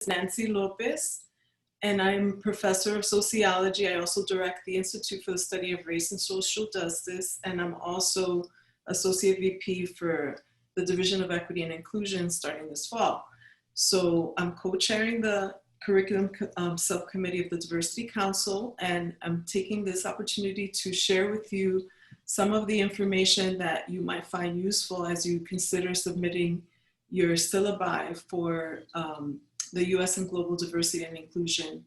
Nancy López, and I'm professor of sociology. I also direct the Institute for the Study of Race and Social Justice, and I'm also Associate VP for the Division of Equity and Inclusion starting this fall. So I'm co-chairing the curriculum subcommittee of the Diversity Council, and I'm taking this opportunity to share with you some of the information that you might find useful as you consider submitting your syllabi for the US and Global Diversity and Inclusion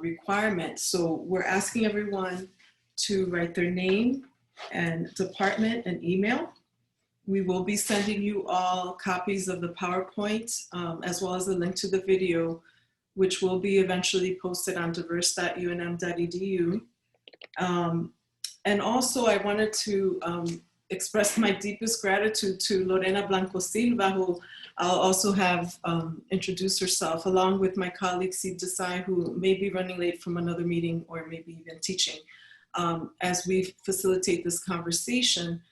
requirements. So we're asking everyone to write their name and department and email. We will be sending you all copies of the PowerPoint as well as a link to the video, which will be eventually posted on diverse.unm.edu. And also I wanted to express my deepest gratitude to Lorena Blanco Silva, who I'll also have introduce herself, along with my colleague Sid Desai, who may be running late from another meeting or maybe even teaching, as we facilitate this conversation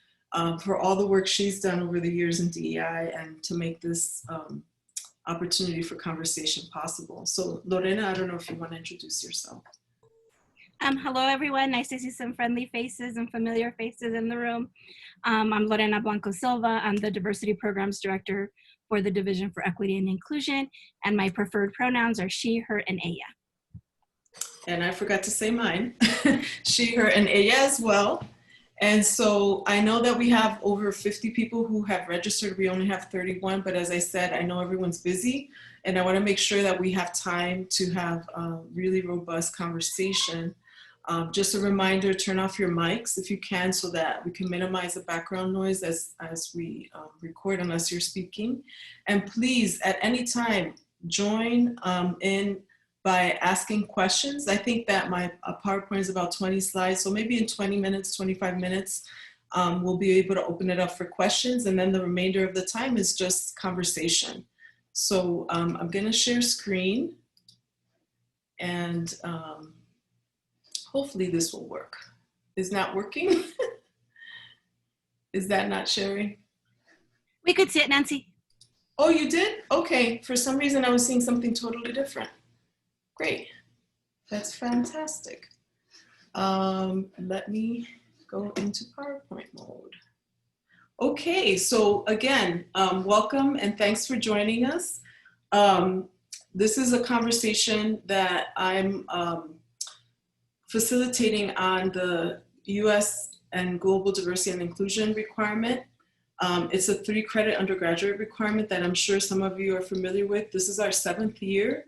for all the work she's done over the years in DEI and to make this opportunity for conversation possible. So Lorena, I don't know if you want to introduce yourself. Hello, everyone. Nice to see some friendly faces and familiar faces in the room. I'm Lorena Blanco Silva. I'm the Diversity Programs Director for the Division for Equity and Inclusion, and my preferred pronouns are she, her, and ella. And I forgot to say mine, she, her, and ella as well. And so I know that we have over 50 people who have registered. We only have 31, but as I said, I know everyone's busy, and I want to make sure that we have time to have a really robust conversation. Just a reminder, turn off your mics if you can so that we can minimize the background noise as we record unless you're speaking. And please, at any time, join in by asking questions. I think that my PowerPoint is about 20 slides, so maybe in 20 minutes, 25 minutes, we'll be able to open it up for questions, and then the remainder of the time is just conversation. So I'm gonna share screen, and hopefully this will work. Is not working? Is that not sharing? We could see it, Nancy. Oh, you did? Okay, for some reason I was seeing something totally different. Great, that's fantastic. Let me go into PowerPoint mode. Okay, so again, welcome and thanks for joining us. This is a conversation that I'm facilitating on the US and Global Diversity and Inclusion requirement. It's a 3-credit undergraduate requirement that I'm sure some of you are familiar with. This is our 7th year.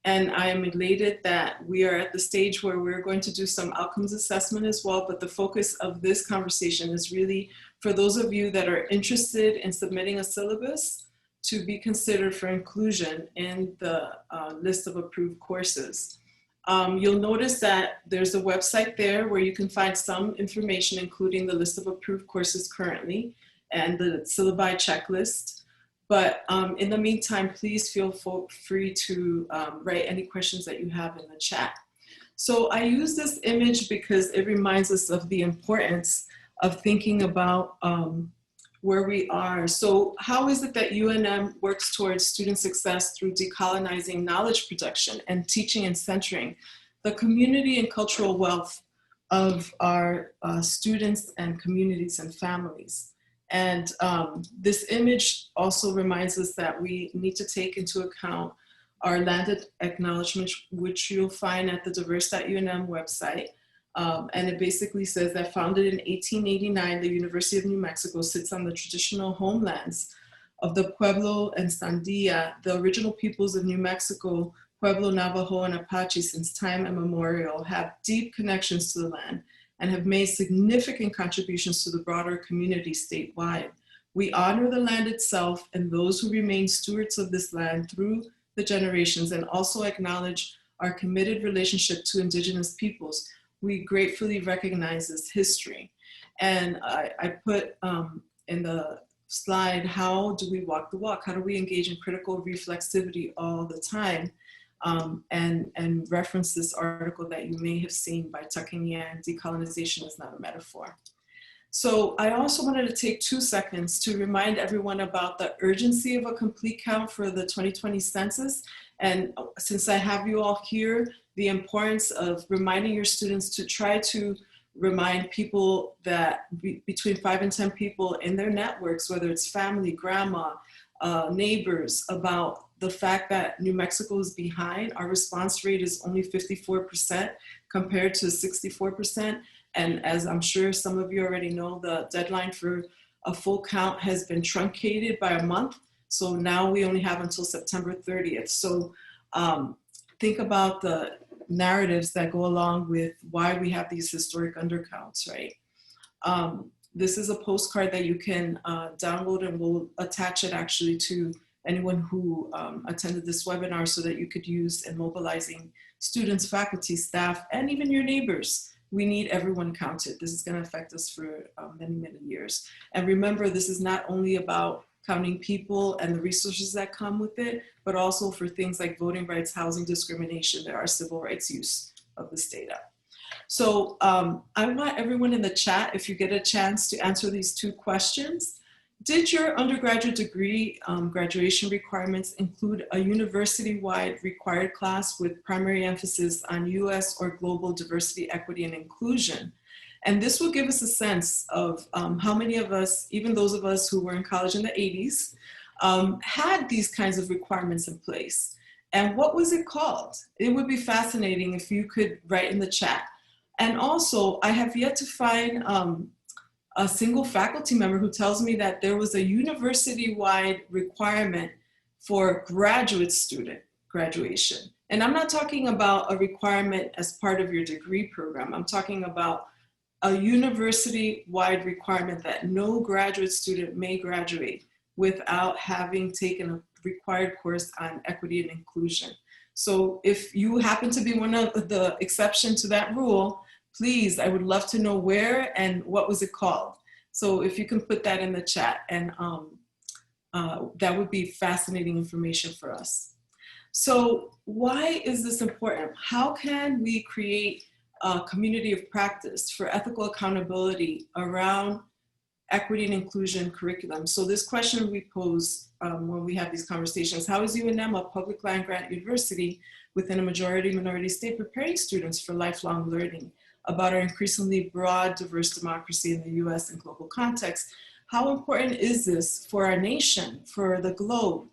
And I am elated that we are at the stage where we're going to do some outcomes assessment as well, but the focus of this conversation is really for those of you that are interested in submitting a syllabus to be considered for inclusion in the list of approved courses. You'll notice that there's a website there where you can find some information, including the list of approved courses currently and the syllabi checklist. But in the meantime, please feel free to write any questions that you have in the chat. So I use this image because it reminds us of the importance of thinking about where we are. So how is it that UNM works towards student success through decolonizing knowledge production and teaching and centering the community and cultural wealth of our students and communities and families? And this image also reminds us that we need to take into account our landed acknowledgement, which you'll find at the diverse.unm website. And it basically says that founded in 1889, the University of New Mexico sits on the traditional homelands of the Pueblo and Sandia, the original peoples of New Mexico. Pueblo, Navajo, and Apache since time immemorial have deep connections to the land and have made significant contributions to the broader community statewide. We honor the land itself and those who remain stewards of this land through the generations, and also acknowledge our committed relationship to Indigenous peoples. We gratefully recognize this history. And I put in the slide, how do we walk the walk? How do we engage in critical reflexivity all the time? And reference this article that you may have seen by Tucking Yan, Decolonization is Not a Metaphor. So I also wanted to take 2 seconds to remind everyone about the urgency of a complete count for the 2020 census And since I have you all here, the importance of reminding your students to try to remind people that between 5 and 10 people in their networks, whether it's family, grandma, neighbors, about the fact that New Mexico is behind. Our response rate is only 54% compared to 64%. And as I'm sure some of you already know, the deadline for a full count has been truncated by a month. So now we only have until September 30th. So think about the narratives that go along with why we have these historic undercounts, right? This is a postcard that you can download, and we'll attach it actually to anyone who attended this webinar so that you could use in mobilizing students, faculty, staff, and even your neighbors. We need everyone counted. This is going to affect us for many, many years. And remember, this is not only about counting people and the resources that come with it, but also for things like voting rights, housing discrimination. There are civil rights use of this data. So I want everyone in the chat, if you get a chance, to answer these 2 questions. Did your undergraduate degree graduation requirements include a university-wide required class with primary emphasis on US or global diversity, equity, and inclusion? And this will give us a sense of how many of us, even those of us who were in college in the 80s, had these kinds of requirements in place. And what was it called? It would be fascinating if you could write in the chat. And also, I have yet to find a single faculty member who tells me that there was a university-wide requirement for graduate student graduation. And I'm not talking about a requirement as part of your degree program. I'm talking about a university-wide requirement that no graduate student may graduate without having taken a required course on equity and inclusion. So if you happen to be one of the exception to that rule, please, I would love to know where and what was it called. So if you can put that in the chat, and that would be fascinating information for us. So why is this important? How can we create a community of practice for ethical accountability around equity and inclusion curriculum? So this question we pose when we have these conversations: how is UNM, a public land grant university within a majority minority state, preparing students for lifelong learning about our increasingly broad, diverse democracy in the US and global context? How important is this for our nation, for the globe?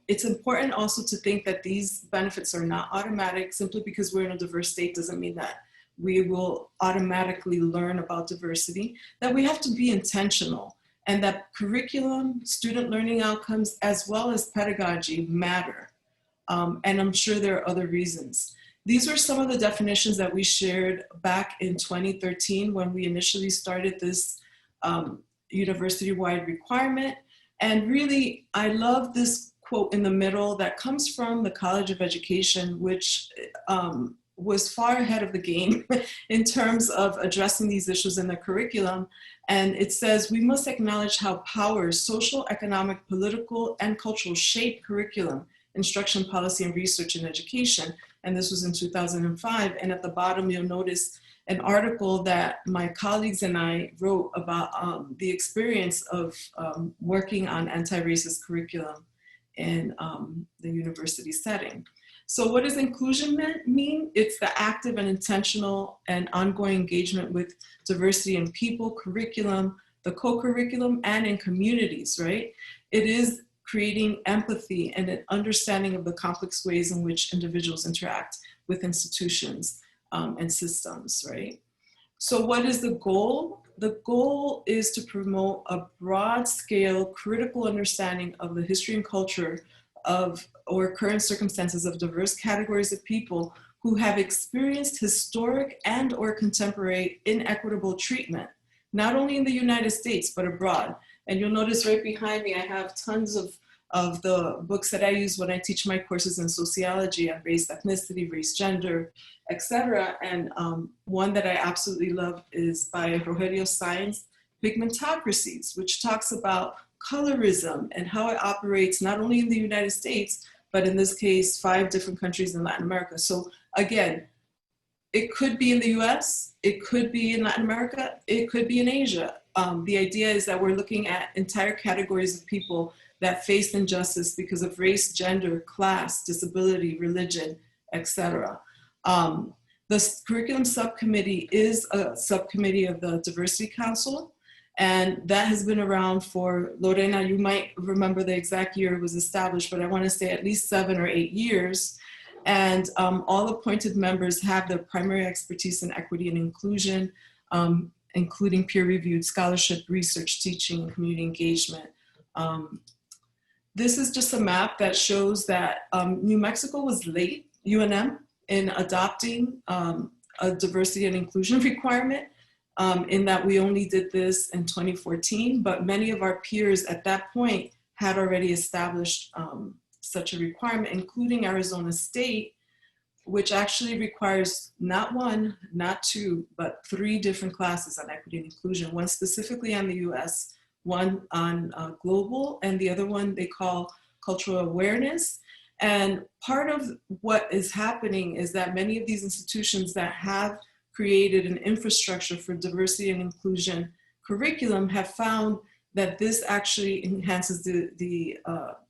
It's important also to think that these benefits are not automatic. Simply because we're in a diverse state doesn't mean that we will automatically learn about diversity, that we have to be intentional, and that curriculum, student learning outcomes, as well as pedagogy matter. And I'm sure there are other reasons. These were some of the definitions that we shared back in 2013 when we initially started this university-wide requirement. And really, I love this quote in the middle that comes from the College of Education, which was far ahead of the game in terms of addressing these issues in the curriculum. And it says, we must acknowledge how powers, social, economic, political, and cultural shape curriculum, instruction, policy, and research in education. And this was in 2005. And at the bottom, you'll notice an article that my colleagues and I wrote about the experience of working on anti-racist curriculum in the university setting. So what does inclusion mean? It's the active and intentional and ongoing engagement with diversity in people, curriculum, the co-curriculum, and in communities, right? It is creating empathy and an understanding of the complex ways in which individuals interact with institutions and systems, right? So what is the goal? The goal is to promote a broad scale critical understanding of the history and culture of or current circumstances of diverse categories of people who have experienced historic and or contemporary inequitable treatment, not only in the United States, but abroad. And you'll notice right behind me, I have tons of the books that I use when I teach my courses in sociology on race, ethnicity, race, gender, etc. And one that I absolutely love is by Rogelio Sainz, Pigmentocracies, which talks about colorism and how it operates not only in the United States, but in this case, 5 different countries in Latin America. So again, it could be in the US, it could be in Latin America, it could be in Asia. The idea is that we're looking at entire categories of people that faced injustice because of race, gender, class, disability, religion, etc. The curriculum subcommittee is a subcommittee of the Diversity Council, and that has been around for, Lorena, you might remember the exact year it was established, but I want to say at least 7 or 8 years. And all appointed members have their primary expertise in equity and inclusion, including peer-reviewed scholarship, research, teaching, and community engagement. This is just a map that shows that New Mexico was late, UNM, in adopting a diversity and inclusion requirement, in that we only did this in 2014, but many of our peers at that point had already established such a requirement, including Arizona State, which actually requires not 1, not 2, but 3 different classes on equity and inclusion, one specifically on the US, one on global, and the other one they call cultural awareness. And part of what is happening is that many of these institutions that have created an infrastructure for diversity and inclusion curriculum have found that this actually enhances the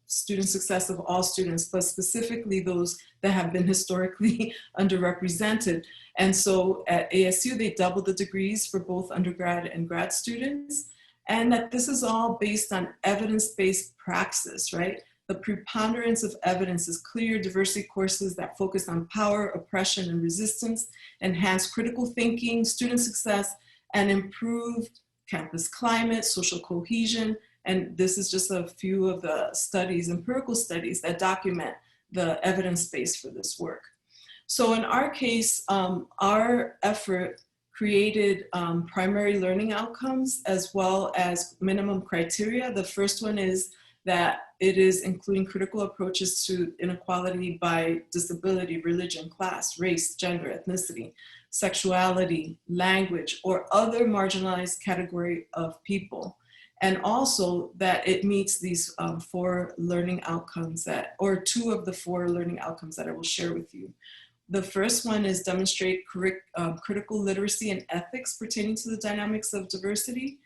student success of all students, but specifically those that have been historically underrepresented. And so at ASU, they doubled the degrees for both undergrad and grad students, and that this is all based on evidence-based praxis, right? The preponderance of evidence is clear. Diversity courses that focus on power, oppression, and resistance enhance critical thinking, student success, and improve campus climate, social cohesion. And this is just a few of the studies, empirical studies, that document the evidence base for this work. So in our case, our effort created primary learning outcomes as well as minimum criteria. The first one is that it is including critical approaches to inequality by disability, religion, class, race, gender, ethnicity, sexuality, language, or other marginalized category of people. And also that it meets these 4 learning outcomes that, or 2 of the 4 learning outcomes that I will share with you. The first one is demonstrate critical literacy and ethics pertaining to the dynamics of diversity.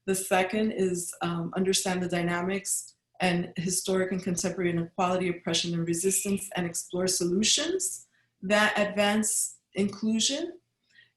The second is understand the dynamics and historic and contemporary inequality, oppression, and resistance, and explore solutions that advance inclusion.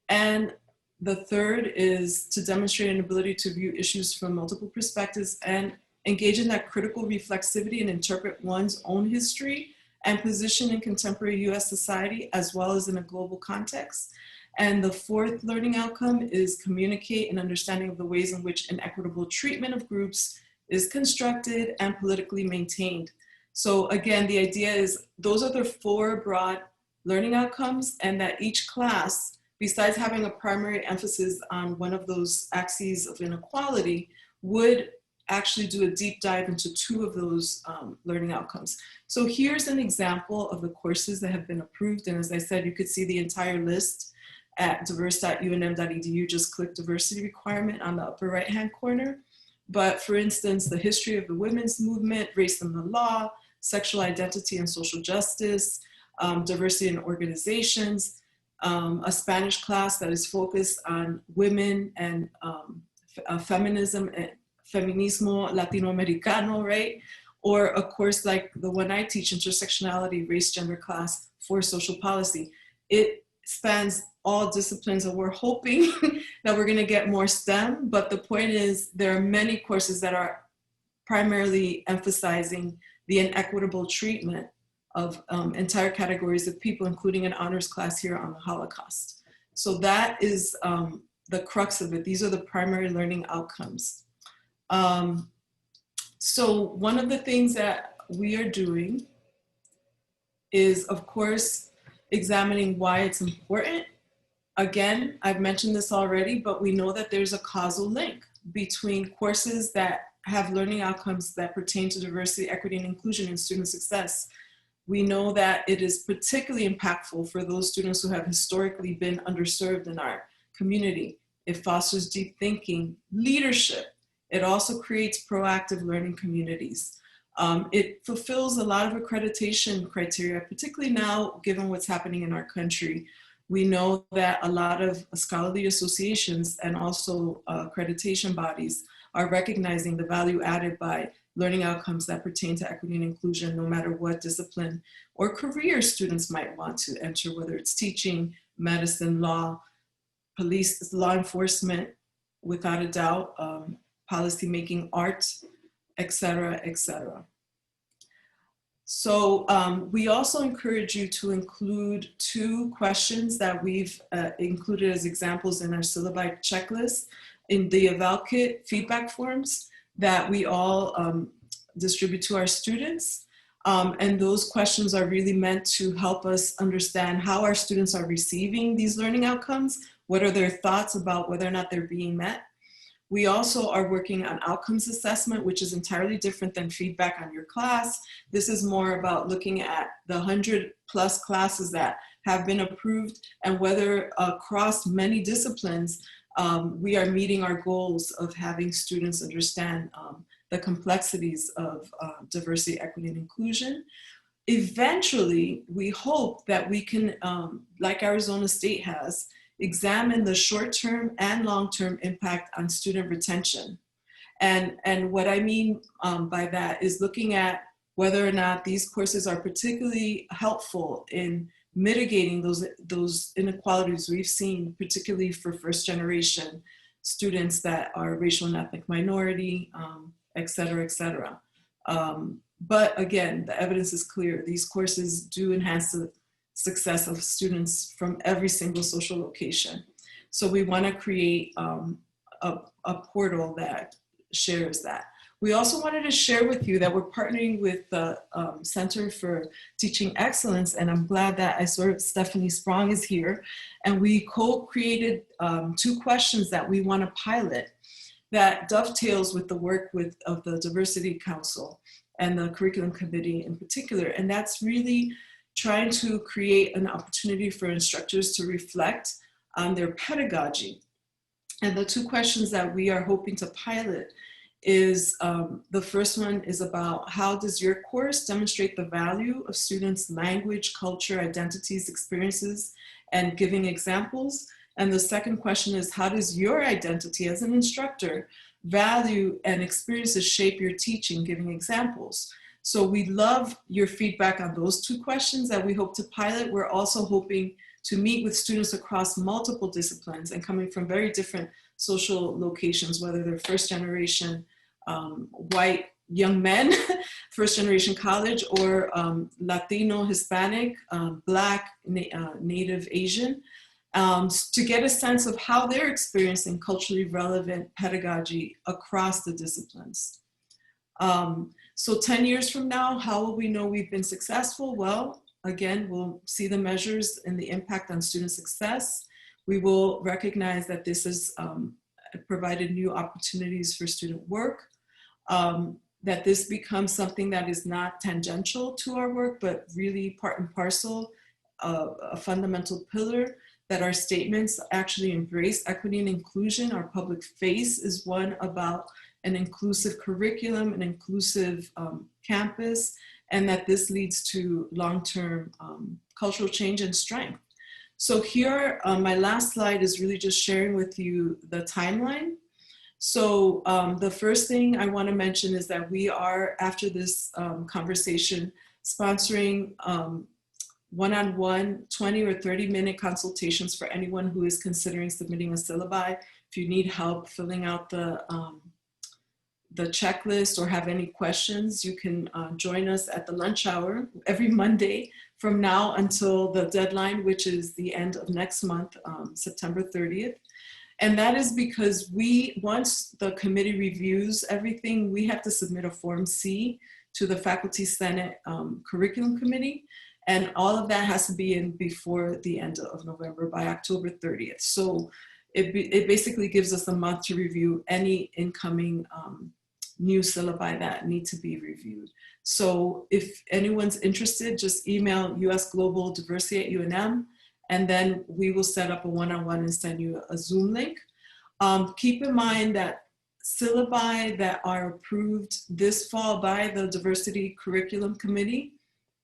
And the third is to demonstrate an ability to view issues from multiple perspectives and engage in that critical reflexivity and interpret one's own history and position in contemporary US society as well as in a global context. And the fourth learning outcome is communicate an understanding of the ways in which inequitable treatment of groups is constructed and politically maintained. So again, the idea is those are the 4 broad learning outcomes, and that each class, besides having a primary emphasis on one of those axes of inequality, would actually do a deep dive into 2 of those learning outcomes. So here's an example of the courses that have been approved. And as I said, you could see the entire list at diverse.unm.edu. Just click diversity requirement on the upper right-hand corner. But for instance, the history of the women's movement, race and the law, sexual identity and social justice, diversity in organizations, a Spanish class that is focused on women and feminism, feminismo latinoamericano, right? Or a course like the one I teach, intersectionality, race, gender, class for social policy. It spans all disciplines, and we're hoping that we're gonna get more STEM, but the point is there are many courses that are primarily emphasizing the inequitable treatment of entire categories of people, including an honors class here on the Holocaust. So that is the crux of it. These are the primary learning outcomes. So one of the things that we are doing is, of course, examining why it's important. Again, I've mentioned this already, but we know that there's a causal link between courses that have learning outcomes that pertain to diversity, equity, and inclusion and student success. We know that it is particularly impactful for those students who have historically been underserved in our community. It fosters deep thinking, leadership. It also creates proactive learning communities. It fulfills a lot of accreditation criteria, particularly now, given what's happening in our country. We know that a lot of scholarly associations and also accreditation bodies are recognizing the value added by learning outcomes that pertain to equity and inclusion, no matter what discipline or career students might want to enter, whether it's teaching, medicine, law, police, law enforcement, without a doubt, policy making, art, et cetera, et cetera. So we also encourage you to include 2 questions that we've included as examples in our syllabi checklist in the eval kit feedback forms that we all distribute to our students. And those questions are really meant to help us understand how our students are receiving these learning outcomes, what are their thoughts about whether or not they're being met. We also are working on outcomes assessment, which is entirely different than feedback on your class. This is more about looking at the 100+ classes that have been approved and whether across many disciplines, we are meeting our goals of having students understand the complexities of diversity, equity, and inclusion. Eventually, we hope that we can, like Arizona State has, examine the short-term and long-term impact on student retention. And what I mean by that is looking at whether or not these courses are particularly helpful in mitigating those inequalities we've seen, particularly for first-generation students that are racial and ethnic minority, et cetera, et cetera. But again, the evidence is clear. These courses do enhance the success of students from every single social location. So we want to create a portal that shares that. We also wanted to share with you that we're partnering with the Center for Teaching Excellence, and I'm glad that I saw Stephanie Sprong is here. And we co-created 2 questions that we want to pilot that dovetails with the work of the Diversity Council and the Curriculum Committee in particular. And that's really trying to create an opportunity for instructors to reflect on their pedagogy. And the 2 questions that we are hoping to pilot is, the first one is about how does your course demonstrate the value of students' language, culture, identities, experiences, and giving examples? And the second question is, how does your identity as an instructor value and experiences shape your teaching, giving examples? So we love your feedback on those 2 questions that we hope to pilot. We're also hoping to meet with students across multiple disciplines and coming from very different social locations, whether they're first generation white young men, first generation college, or Latino, Hispanic, Black, Native Asian, to get a sense of how they're experiencing culturally relevant pedagogy across the disciplines. So 10 years from now, how will we know we've been successful? Well, again, we'll see the measures and the impact on student success. We will recognize that this has provided new opportunities for student work, that this becomes something that is not tangential to our work, but really part and parcel of a fundamental pillar, that our statements actually embrace equity and inclusion. Our public face is one about an inclusive curriculum, an inclusive campus, and that this leads to long-term cultural change and strength. So here, my last slide is really just sharing with you the timeline. So the first thing I want to mention is that we are, after this conversation, sponsoring one-on-one 20 or 30-minute consultations for anyone who is considering submitting a syllabi. If you need help filling out the checklist or have any questions, you can join us at the lunch hour every Monday from now until the deadline, which is the end of next month, September 30th. And that is because once the committee reviews everything, we have to submit a Form C to the Faculty Senate Curriculum Committee. And all of that has to be in before the end of November, by October 30th. So it basically gives us a month to review any incoming new syllabi that need to be reviewed. So if anyone's interested, just email US Global Diversity at UNM, and then we will set up a one-on-one and send you a Zoom link. Keep in mind that syllabi that are approved this fall by the Diversity Curriculum Committee,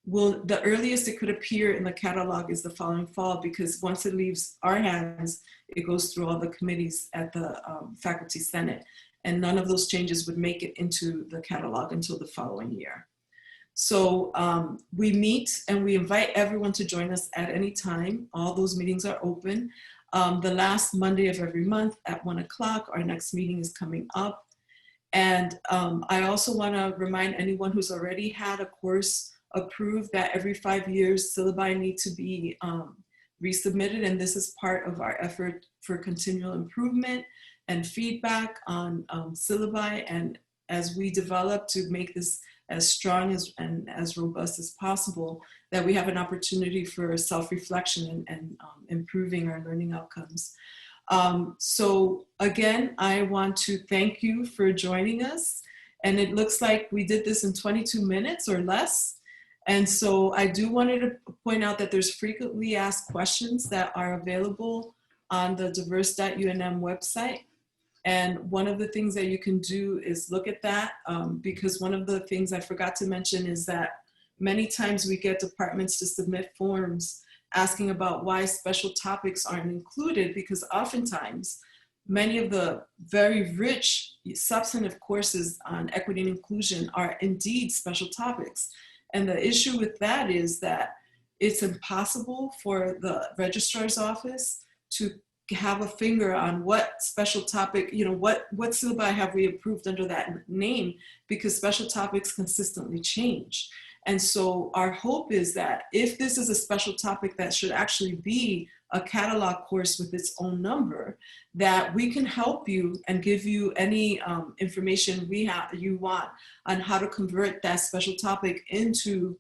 the earliest it could appear in the catalog is the following fall, because once it leaves our hands, it goes through all the committees at the Faculty Senate. and none of those changes would make it into the catalog until the following year. So we meet and we invite everyone to join us at any time. All those meetings are open. The last Monday of every month at 1 o'clock, our next meeting is coming up. And I also want to remind anyone who's already had a course approved that every 5 years syllabi need to be resubmitted, and this is part of our effort for continual improvement and feedback on syllabi, and as we develop to make this as strong and as robust as possible, that we have an opportunity for self-reflection and improving our learning outcomes. So again, I want to thank you for joining us, and it looks like we did this in 22 minutes or less. And so I do wanted to point out that there's frequently asked questions that are available on the diverse.unm website. And one of the things that you can do is look at that, because one of the things I forgot to mention is that many times we get departments to submit forms asking about why special topics aren't included, because oftentimes many of the very rich substantive courses on equity and inclusion are indeed special topics. And the issue with that is that it's impossible for the registrar's office to have a finger on what special topic, what syllabi have we approved under that name, because special topics consistently change. And so our hope is that if this is a special topic that should actually be a catalog course with its own number, that we can help you and give you any information you want on how to convert that special topic into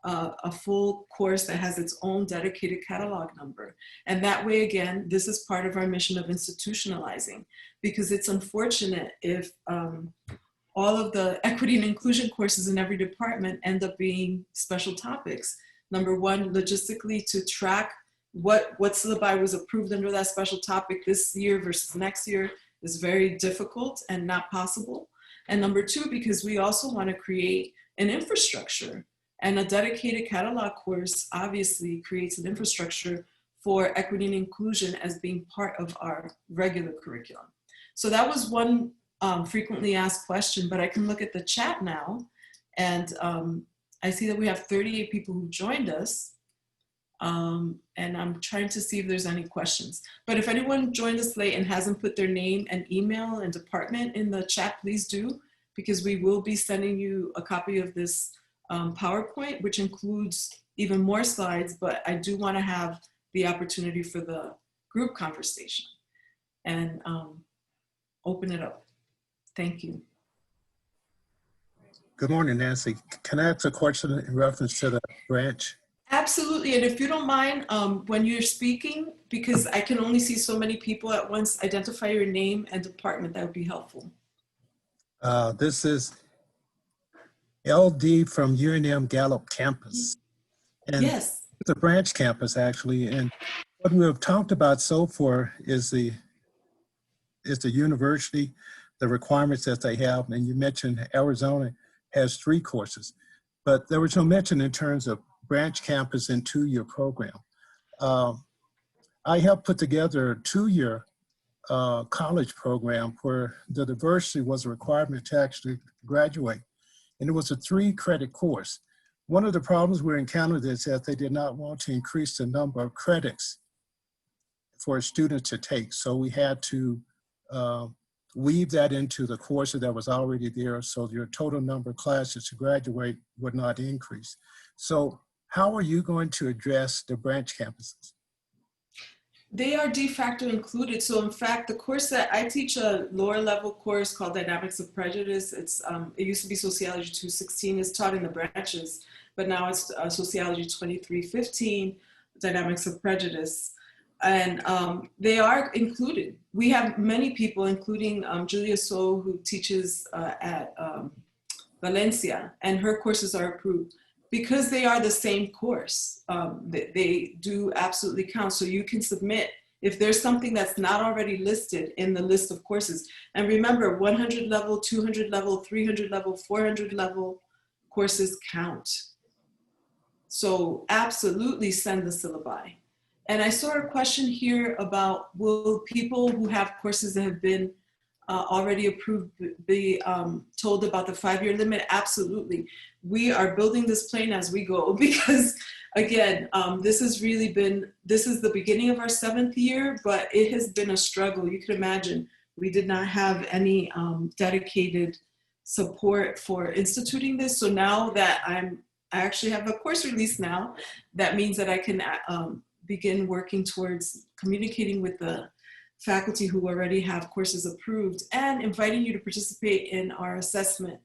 a full course that has its own dedicated catalog number. And that way, again, this is part of our mission of institutionalizing, because it's unfortunate if all of the equity and inclusion courses in every department end up being special topics. Number one, logistically, to track what syllabi was approved under that special topic this year versus next year is very difficult and not possible. And number two, because we also want to create an infrastructure, and a dedicated catalog course obviously creates an infrastructure for equity and inclusion as being part of our regular curriculum. So that was one frequently asked question, but I can look at the chat now, and I see that we have 38 people who joined us. And I'm trying to see if there's any questions. But if anyone joined us late and hasn't put their name and email and department in the chat, please do, because we will be sending you a copy of this PowerPoint, which includes even more slides, but I do want to have the opportunity for the group conversation and open it up. Thank you. Good morning, Nancy. Can I ask a question in reference to the branch? Absolutely, and if you don't mind, when you're speaking, because I can only see so many people at once, identify your name and department, that would be helpful. This is LD from UNM Gallup campus. And yes. It's a branch campus, actually, and what we have talked about so far is the university, the requirements that they have, and you mentioned Arizona has 3 courses, but there was no mention in terms of branch campus and 2-year program. I helped put together a 2-year college program where the diversity was a requirement to actually graduate, and it was a 3-credit course. One of the problems we encountered is that they did not want to increase the number of credits for a student to take, so we had to weave that into the course that was already there, so your total number of classes to graduate would not increase. So how are you going to address the branch campuses? They are de facto included. So in fact, the course that I teach, a lower level course called Dynamics of Prejudice, it used to be Sociology 216, is taught in the branches, but now it's Sociology 2315, Dynamics of Prejudice. And they are included. We have many people, including Julia So, who teaches at Valencia, and her courses are approved. Because they are the same course, they do absolutely count. So you can submit if there's something that's not already listed in the list of courses. And remember, 100 level, 200 level, 300 level, 400 level courses count. So absolutely send the syllabi. And I saw a question here about, will people who have courses that have been already approved, be told about the 5-year limit? Absolutely. We are building this plane as we go because, again, this is the beginning of our 7th year, but it has been a struggle. You can imagine we did not have any dedicated support for instituting this. So now that I actually have a course release now, that means that I can begin working towards communicating with the faculty who already have courses approved and inviting you to participate in our assessment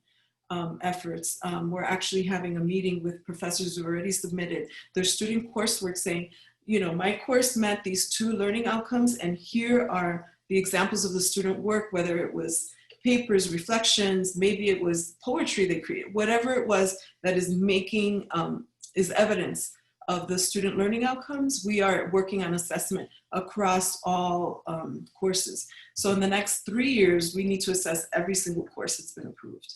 efforts. We're actually having a meeting with professors who already submitted their student coursework saying, you know, my course met these 2 learning outcomes, and here are the examples of the student work, whether it was papers, reflections, maybe it was poetry they created, whatever it was that is making, is evidence of the student learning outcomes. We are working on assessment across all courses. So in the next 3 years, we need to assess every single course that's been approved.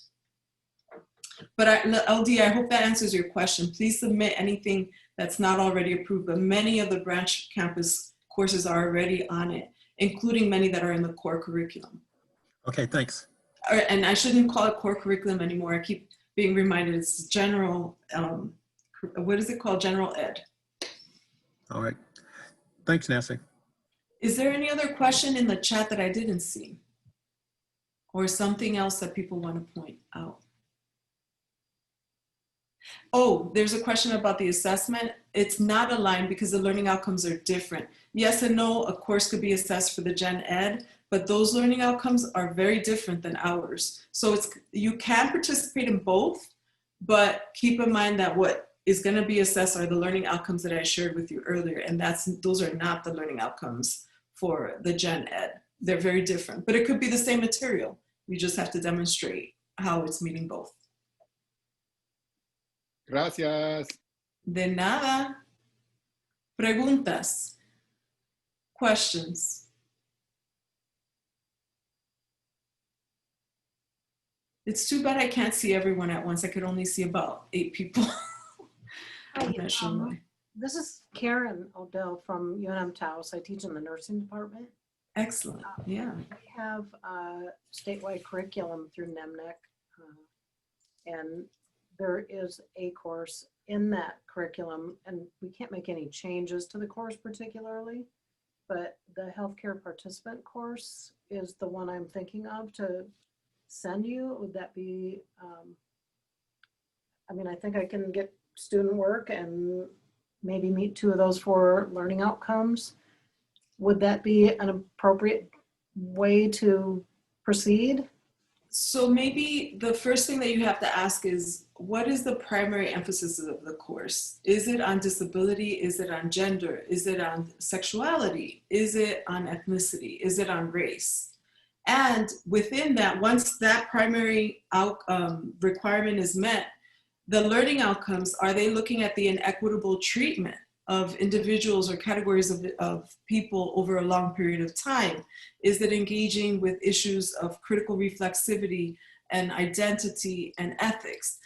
But LD, I hope that answers your question. Please submit anything that's not already approved, but many of the branch campus courses are already on it, including many that are in the core curriculum. Okay, thanks. And I shouldn't call it core curriculum anymore. I keep being reminded it's general, what is it called? General ed. All right. Thanks, Nancy. Is there any other question in the chat that I didn't see? Or something else that people want to point out? Oh, there's a question about the assessment. It's not aligned because the learning outcomes are different. Yes and no, a course could be assessed for the gen ed, but those learning outcomes are very different than ours. So you can participate in both, but keep in mind that what is going to be assessed are the learning outcomes that I shared with you earlier, and those are not the learning outcomes for the gen ed. They're very different, but it could be the same material. We just have to demonstrate how it's meeting both. Gracias. De nada. Preguntas? Questions? It's too bad I can't see everyone at once. I could only see about 8 people. I'm not sure why. This is Karen Odell from UNM Taos. I teach in the nursing department. Excellent, yeah. We have a statewide curriculum through NEMNEC, and there is a course in that curriculum, and we can't make any changes to the course particularly, but the healthcare participant course is the one I'm thinking of to send you. Would that be, I mean, I think I can get student work and maybe meet 2 of those for learning outcomes. Would that be an appropriate way to proceed? So maybe the first thing that you have to ask is, what is the primary emphasis of the course? Is it on disability? Is it on gender? Is it on sexuality? Is it on ethnicity? Is it on race? And within that, once that primary requirement is met, the learning outcomes, are they looking at the inequitable treatment of individuals or categories of people over a long period of time? Is it engaging with issues of critical reflexivity and identity and ethics?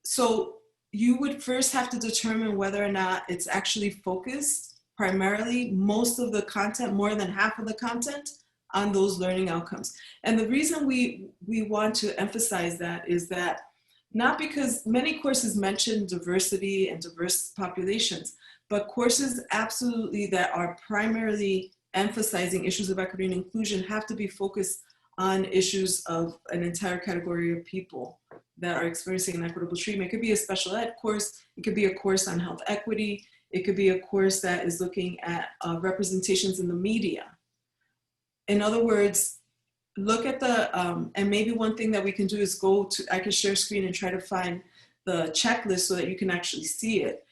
So you would first have to determine whether or not it's actually focused primarily, most of the content, more than half of the content, on those learning outcomes. And the reason we want to emphasize that is that not because many courses mention diversity and diverse populations, but courses absolutely that are primarily emphasizing issues of equity and inclusion have to be focused on issues of an entire category of people that are experiencing inequitable treatment. It could be a special ed course, it could be a course on health equity, it could be a course that is looking at representations in the media. In other words, look at the, and maybe one thing that we can do is I can share screen and try to find the checklist so that you can actually see it.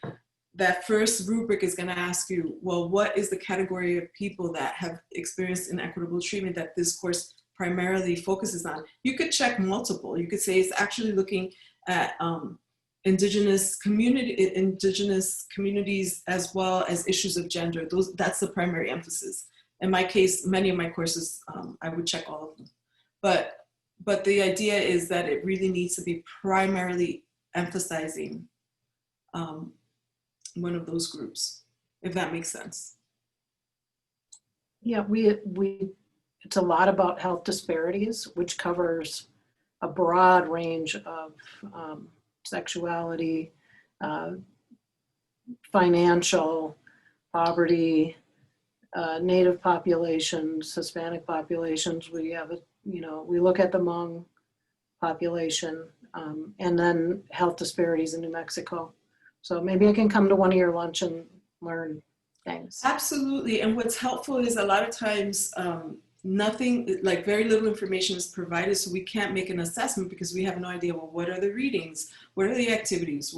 That first rubric is going to ask you, well, what is the category of people that have experienced inequitable treatment that this course primarily focuses on? You could check multiple. You could say it's actually looking at indigenous communities as well as issues of gender. That's the primary emphasis. In my case, many of my courses, I would check all of them. But the idea is that it really needs to be primarily emphasizing one of those groups, if that makes sense. Yeah, we it's a lot about health disparities, which covers a broad range of sexuality, financial, poverty, Native populations, Hispanic populations. We have, we look at the Hmong population, and then health disparities in New Mexico. So maybe I can come to one of your lunch and learn things. Absolutely. And what's helpful is a lot of times nothing, like very little information is provided, so we can't make an assessment because we have no idea, well, what are the readings? What are the activities?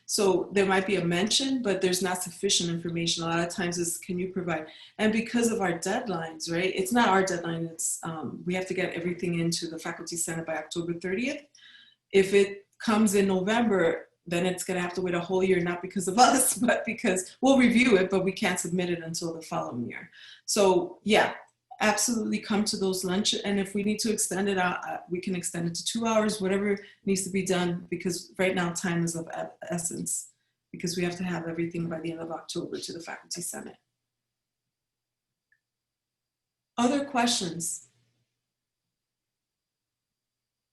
So there might be a mention, but there's not sufficient information. A lot of times it's, can you provide? And because of our deadlines, right? It's not our deadline, it's, we have to get everything into the Faculty Senate by October 30th. If it comes in November, then it's gonna have to wait a whole year, not because of us, but because we'll review it, but we can't submit it until the following year. So yeah, absolutely come to those lunch. And if we need to extend it out, we can extend it to 2 hours, whatever needs to be done, because right now time is of essence, because we have to have everything by the end of October to the Faculty Senate. Other questions?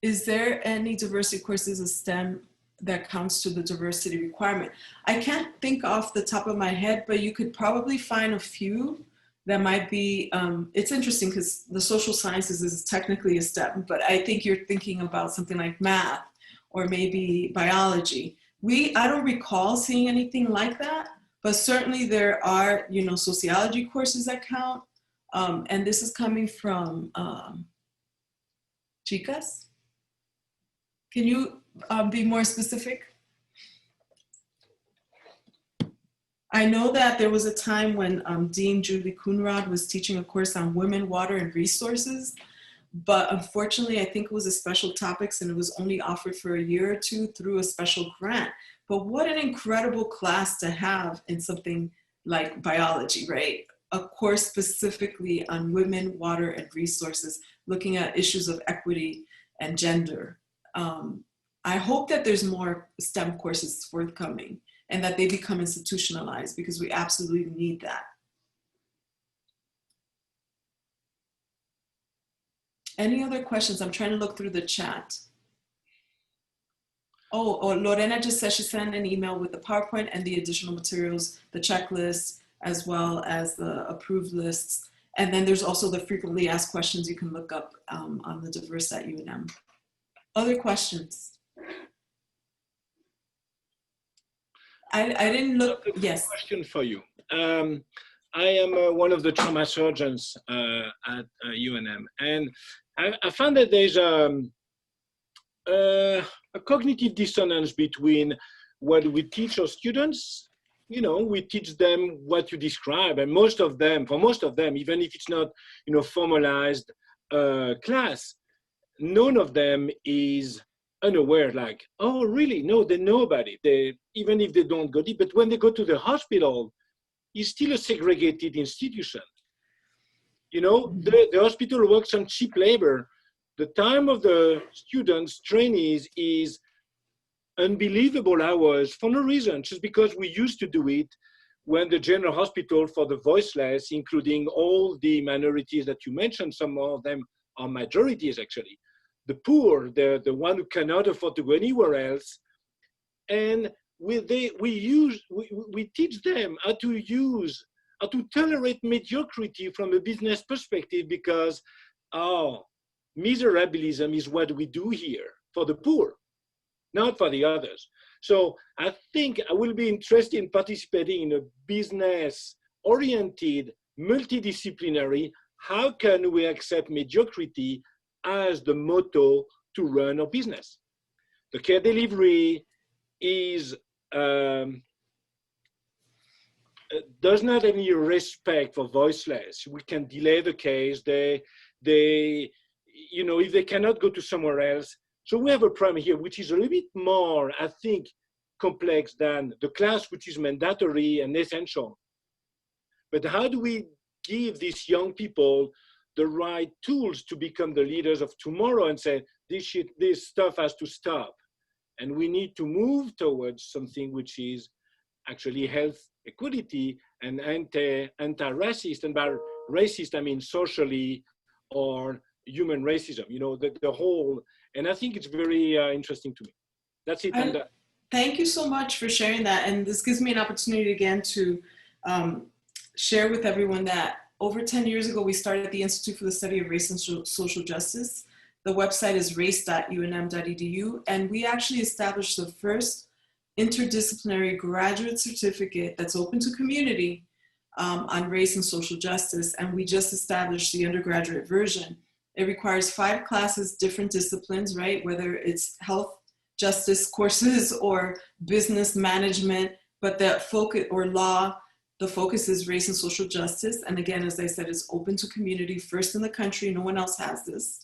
Is there any diversity courses of STEM that counts to the diversity requirement? I can't think off the top of my head, but you could probably find a few that might be, it's interesting because the social sciences is technically a STEM, but I think you're thinking about something like math or maybe biology. I don't recall seeing anything like that, but certainly there are, sociology courses that count. And this is coming from Chicas. Can you be more specific? I know that there was a time when Dean Julie Coonrod was teaching a course on women, water, and resources, but unfortunately, I think it was a special topics and it was only offered for a year or two through a special grant. But what an incredible class to have in something like biology, right? A course specifically on women, water, and resources, looking at issues of equity and gender. I hope that there's more STEM courses forthcoming and that they become institutionalized, because we absolutely need that. Any other questions? I'm trying to look through the chat. Oh, Lorena just said she sent an email with the PowerPoint and the additional materials, the checklist, as well as the approved lists. And then there's also the frequently asked questions you can look up on the Diverse at UNM. Other questions? I didn't look, yes. Question for you. I am one of the trauma surgeons at UNM, and I found that there's a cognitive dissonance between what we teach our students. We teach them what you describe, and for most of them, even if it's not, formalized class, none of them is unaware, like, oh, really? No, they know about it. Even if they don't go deep, but when they go to the hospital, it's still a segregated institution. The hospital works on cheap labor. The time of the students, trainees, is unbelievable hours for no reason, just because we used to do it when the general hospital for the voiceless, including all the minorities that you mentioned, some of them are majorities actually, the poor, the one who cannot afford to go anywhere else. And we teach them how to tolerate mediocrity from a business perspective, because miserabilism is what we do here for the poor, not for the others. So I think I will be interested in participating in a business-oriented, multidisciplinary, how can we accept mediocrity as the motto to run our business. The care delivery does not have any respect for voiceless. We can delay the case. If they cannot go to somewhere else. So we have a problem here, which is a little bit more, I think, complex than the class, which is mandatory and essential. But how do we give these young people the right tools to become the leaders of tomorrow and say, this stuff has to stop. And we need to move towards something which is actually health equity and anti-racist. And by racist, I mean socially or human racism, you know, the whole, and I think it's very interesting to me. That's it. Thank you so much for sharing that. And this gives me an opportunity again to share with everyone that over 10 years ago, we started the Institute for the Study of Race and Social Justice. The website is race.unm.edu. And we actually established the first interdisciplinary graduate certificate that's open to community on race and social justice. And we just established the undergraduate version. It requires 5 classes, different disciplines, right? Whether it's health, justice courses or business management, but the focus, or law, the focus is race and social justice. And again, as I said, it's open to community, first in the country, no one else has this.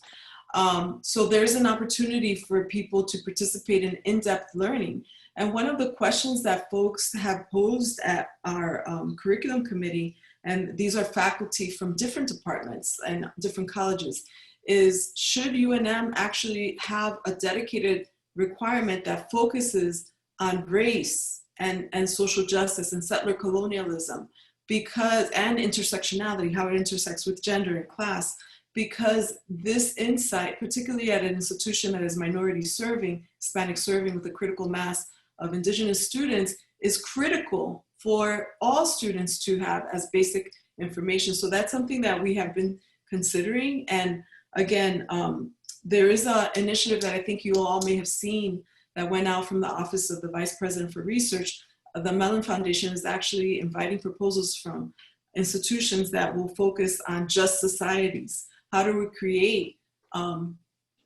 So there's an opportunity for people to participate in in-depth learning. And one of the questions that folks have posed at our curriculum committee, and these are faculty from different departments and different colleges, is should UNM actually have a dedicated requirement that focuses on race and social justice and settler colonialism, because, and intersectionality, how it intersects with gender and class, because this insight, particularly at an institution that is minority serving, Hispanic serving with a critical mass of indigenous students, is critical for all students to have as basic information. So that's something that we have been considering. And again, there is an initiative that I think you all may have seen that went out from the Office of the Vice President for Research. The Mellon Foundation is actually inviting proposals from institutions that will focus on just societies. How do we create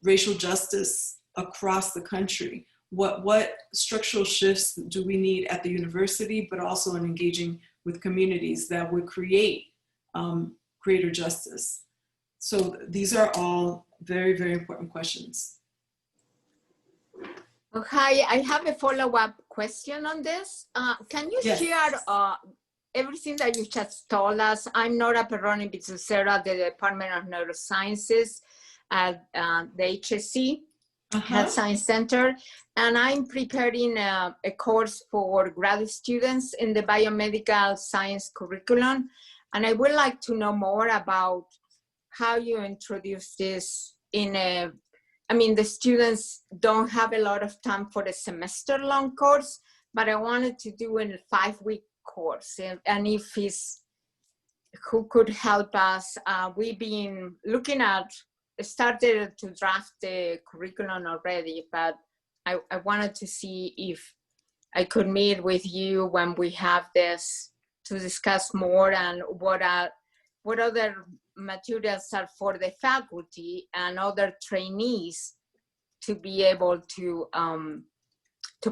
racial justice across the country? What structural shifts do we need at the university, but also in engaging with communities that would create greater justice? So these are all very, very important questions. Oh, hi, I have a follow-up question on this. Can you share everything that you just told us? I'm Nora Perroni Bizucera at the Department of Neurosciences at the HSC, Health Science Center, and I'm preparing a course for graduate students in the biomedical science curriculum. And I would like to know more about how you introduce this in a, I mean, the students don't have a lot of time for a semester-long course, but I wanted to do a 5-week course. And if it's, who could help us? We've been looking at, started to draft the curriculum already, but I wanted to see if I could meet with you when we have this to discuss more, and what other materials are for the faculty and other trainees to be able to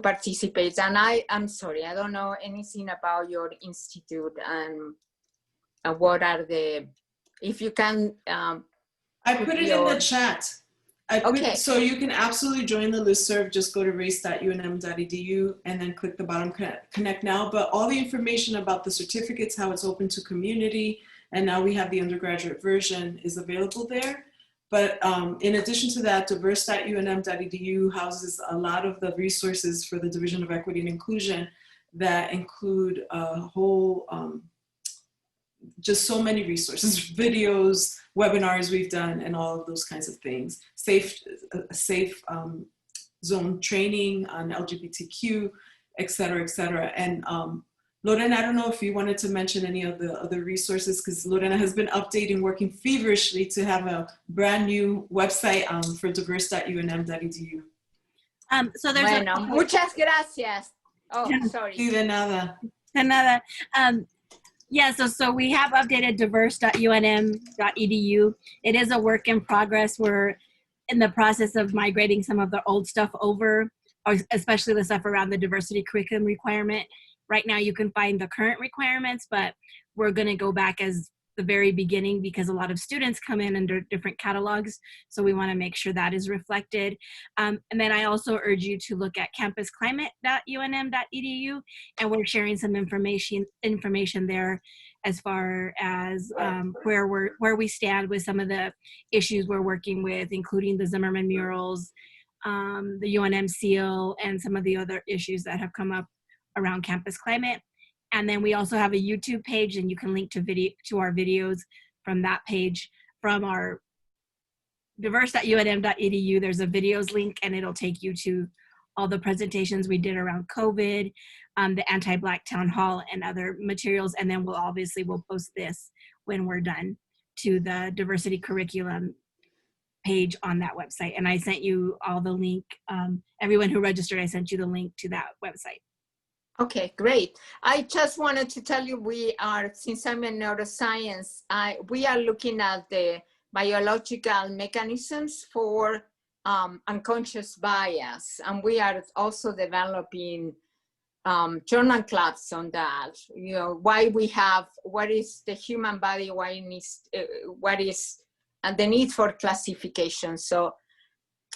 participate. And I'm sorry, I don't know anything about your institute and what are the, if you can. I put it in the chat. So you can absolutely join the listserv. Just go to race.unm.edu and then click the bottom connect now. But all the information about the certificates, how it's open to community, and now we have the undergraduate version, is available there. But in addition to that, diverse.unm.edu houses a lot of the resources for the Division of Equity and Inclusion that include a whole, just so many resources, videos, webinars we've done, and all of those kinds of things. Safe zone training on LGBTQ, et cetera, et cetera. And Lorena, I don't know if you wanted to mention any of the other resources, because Lorena has been updating, working feverishly to have a brand new website for diverse.unm.edu. So there's muchas gracias. Oh, sorry. De nada. De nada. Yeah, so we have updated diverse.unm.edu. It is a work in progress. We're in the process of migrating some of the old stuff over, especially the stuff around the diversity curriculum requirement. Right now you can find the current requirements, but we're gonna go back as the very beginning because a lot of students come in under different catalogs. So we wanna make sure that is reflected. And then I also urge you to look at campusclimate.unm.edu, and we're sharing some information there as far as where we stand with some of the issues we're working with, including the Zimmerman murals, the UNM seal, and some of the other issues that have come up around campus climate. And then we also have a YouTube page, and you can link to our videos from that page from our diverse.unm.edu, there's a videos link, and it'll take you to all the presentations we did around COVID, the anti-Black town hall, and other materials. And then we'll post this when we're done to the diversity curriculum page on that website. And I sent you all the link. Everyone who registered, I sent you the link to that website. Okay, great. I just wanted to tell you, since I'm in neuroscience, we are looking at the biological mechanisms for unconscious bias. And we are also developing journal clubs on that. You know, what is the human body, what is the need for classification. So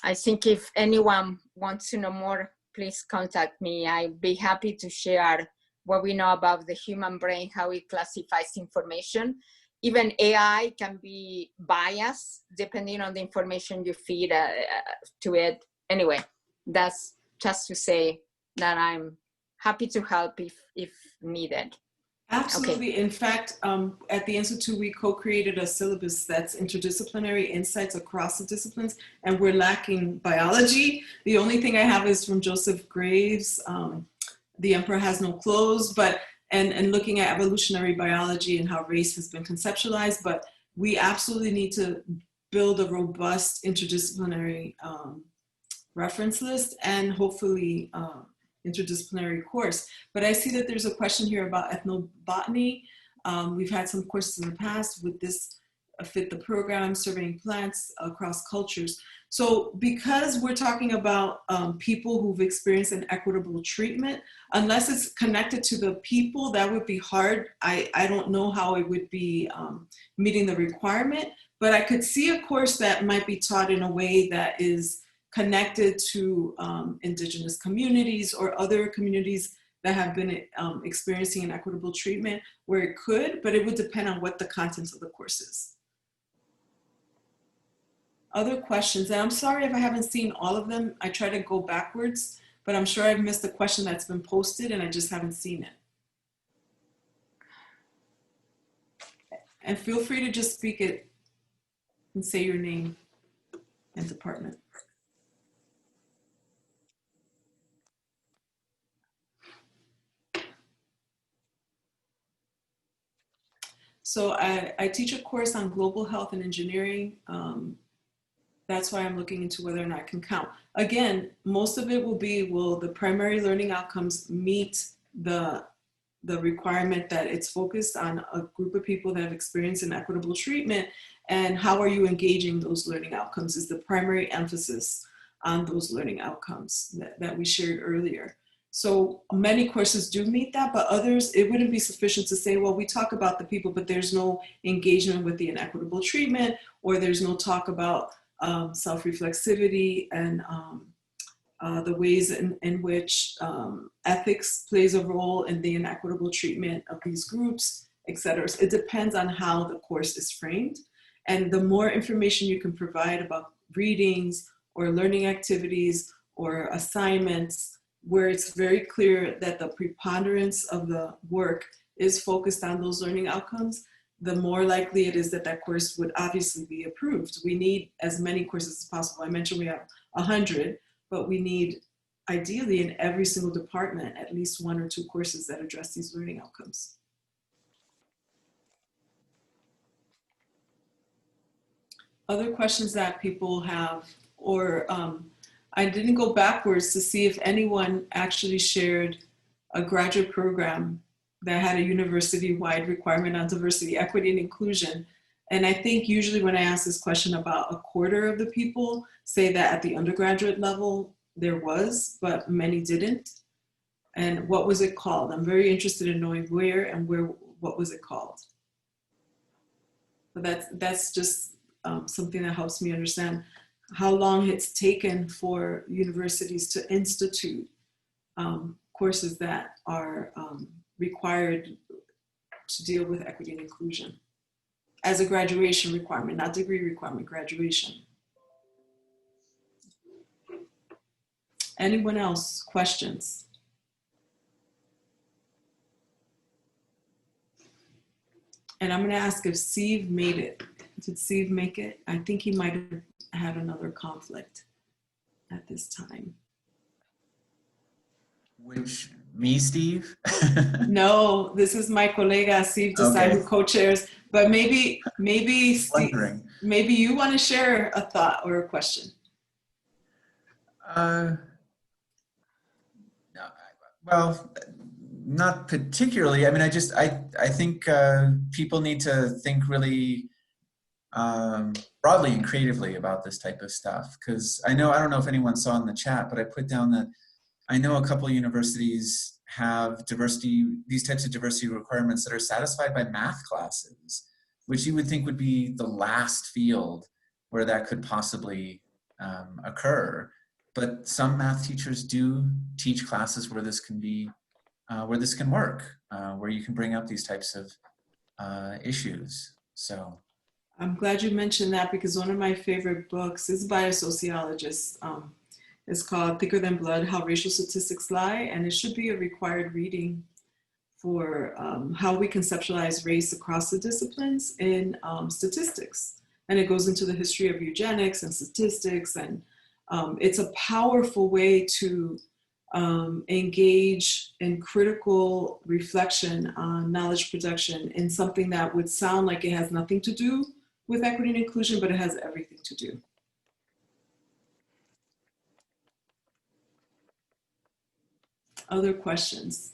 I think if anyone wants to know more, please contact me. I'd be happy to share what we know about the human brain, how it classifies information. Even AI can be biased depending on the information you feed to it. Anyway, that's just to say that I'm happy to help if needed. Absolutely. Okay. In fact, at the Institute, we co-created a syllabus that's interdisciplinary insights across the disciplines, and we're lacking biology. The only thing I have is from Joseph Graves, The Emperor Has No Clothes, and looking at evolutionary biology and how race has been conceptualized, but we absolutely need to build a robust interdisciplinary reference list and hopefully interdisciplinary course. But I see that there's a question here about ethnobotany. We've had some courses in the past. Would this fit the program, surveying plants across cultures? So because we're talking about people who've experienced inequitable treatment, unless it's connected to the people, that would be hard. I don't know how it would be meeting the requirement, but I could see a course that might be taught in a way that is connected to indigenous communities or other communities that have been experiencing inequitable treatment, where it could, but it would depend on what the contents of the course is. Other questions, and I'm sorry if I haven't seen all of them. I try to go backwards, but I'm sure I've missed a question that's been posted and I just haven't seen it. And feel free to just speak it and say your name and department. So I teach a course on global health and engineering. That's why I'm looking into whether or not I can count. Again, most of it will be, will the primary learning outcomes meet the requirement that it's focused on a group of people that have experienced inequitable treatment, and how are you engaging those learning outcomes is the primary emphasis on those learning outcomes that we shared earlier. So many courses do meet that, but others, it wouldn't be sufficient to say, well, we talk about the people, but there's no engagement with the inequitable treatment, or there's no talk about self-reflexivity and the ways in which ethics plays a role in the inequitable treatment of these groups, et cetera. So it depends on how the course is framed. And the more information you can provide about readings or learning activities or assignments, where it's very clear that the preponderance of the work is focused on those learning outcomes, the more likely it is that that course would obviously be approved. We need as many courses as possible. I mentioned we have 100, but we need, ideally in every single department, at least 1 or 2 courses that address these learning outcomes. Other questions that people have, or I didn't go backwards to see if anyone actually shared a graduate program that had a university-wide requirement on diversity, equity, and inclusion. And I think usually when I ask this question, about 1/4 of the people say that at the undergraduate level there was, but many didn't. And what was it called? I'm very interested in knowing where and what was it called? But that's just something that helps me understand how long it's taken for universities to institute courses that are required to deal with equity and inclusion as a graduation requirement, not degree requirement, graduation. Anyone else? Questions? And I'm going to ask if Steve made it. Did Steve make it? I think he might have had another conflict at this time. Which, me, Steve? No, this is my colega Steve Desai, Okay. who co-chairs, but maybe Steve, Wondering. maybe you want to share a thought or a question. No, well, not particularly. I mean, I think people need to think really broadly and creatively about this type of stuff. Because I don't know if anyone saw in the chat, but I put down that I know a couple of universities have these types of diversity requirements that are satisfied by math classes, which you would think would be the last field where that could possibly occur. But some math teachers do teach classes where this can be, where this can work, where you can bring up these types of issues. So I'm glad you mentioned that, because one of my favorite books is by a sociologist. It's called Thicker Than Blood, How Racial Statistics Lie, and it should be a required reading for how we conceptualize race across the disciplines in statistics. And it goes into the history of eugenics and statistics, and it's a powerful way to engage in critical reflection on knowledge production in something that would sound like it has nothing to do with equity and inclusion, but it has everything to do. Other questions?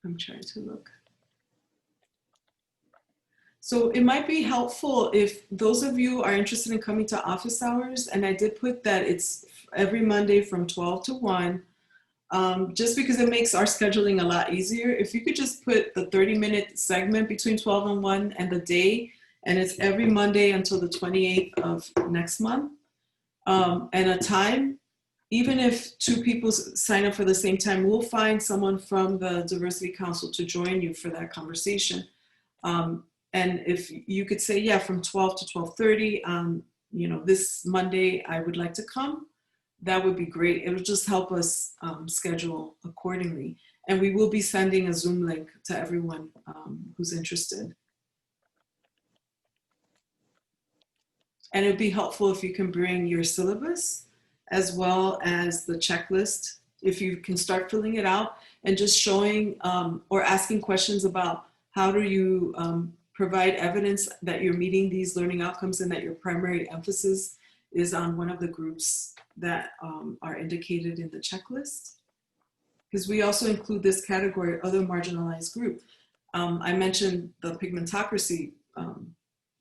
I'm trying to look. So it might be helpful if those of you are interested in coming to office hours, and I did put that it's every Monday from 12 to 1, just because it makes our scheduling a lot easier. If you could just put the 30-minute segment between 12 and 1 and the day, and it's every Monday until the 28th of next month, and a time. Even if 2 people sign up for the same time, we'll find someone from the Diversity Council to join you for that conversation. And if you could say, yeah, from 12 to 12:30, this Monday, I would like to come, that would be great. It will just help us schedule accordingly. And we will be sending a Zoom link to everyone who's interested. And it'd be helpful if you can bring your syllabus as well as the checklist, if you can start filling it out and just showing or asking questions about how do you provide evidence that you're meeting these learning outcomes and that your primary emphasis is on one of the groups that are indicated in the checklist. Because we also include this category, other marginalized group. I mentioned the Pigmentocracy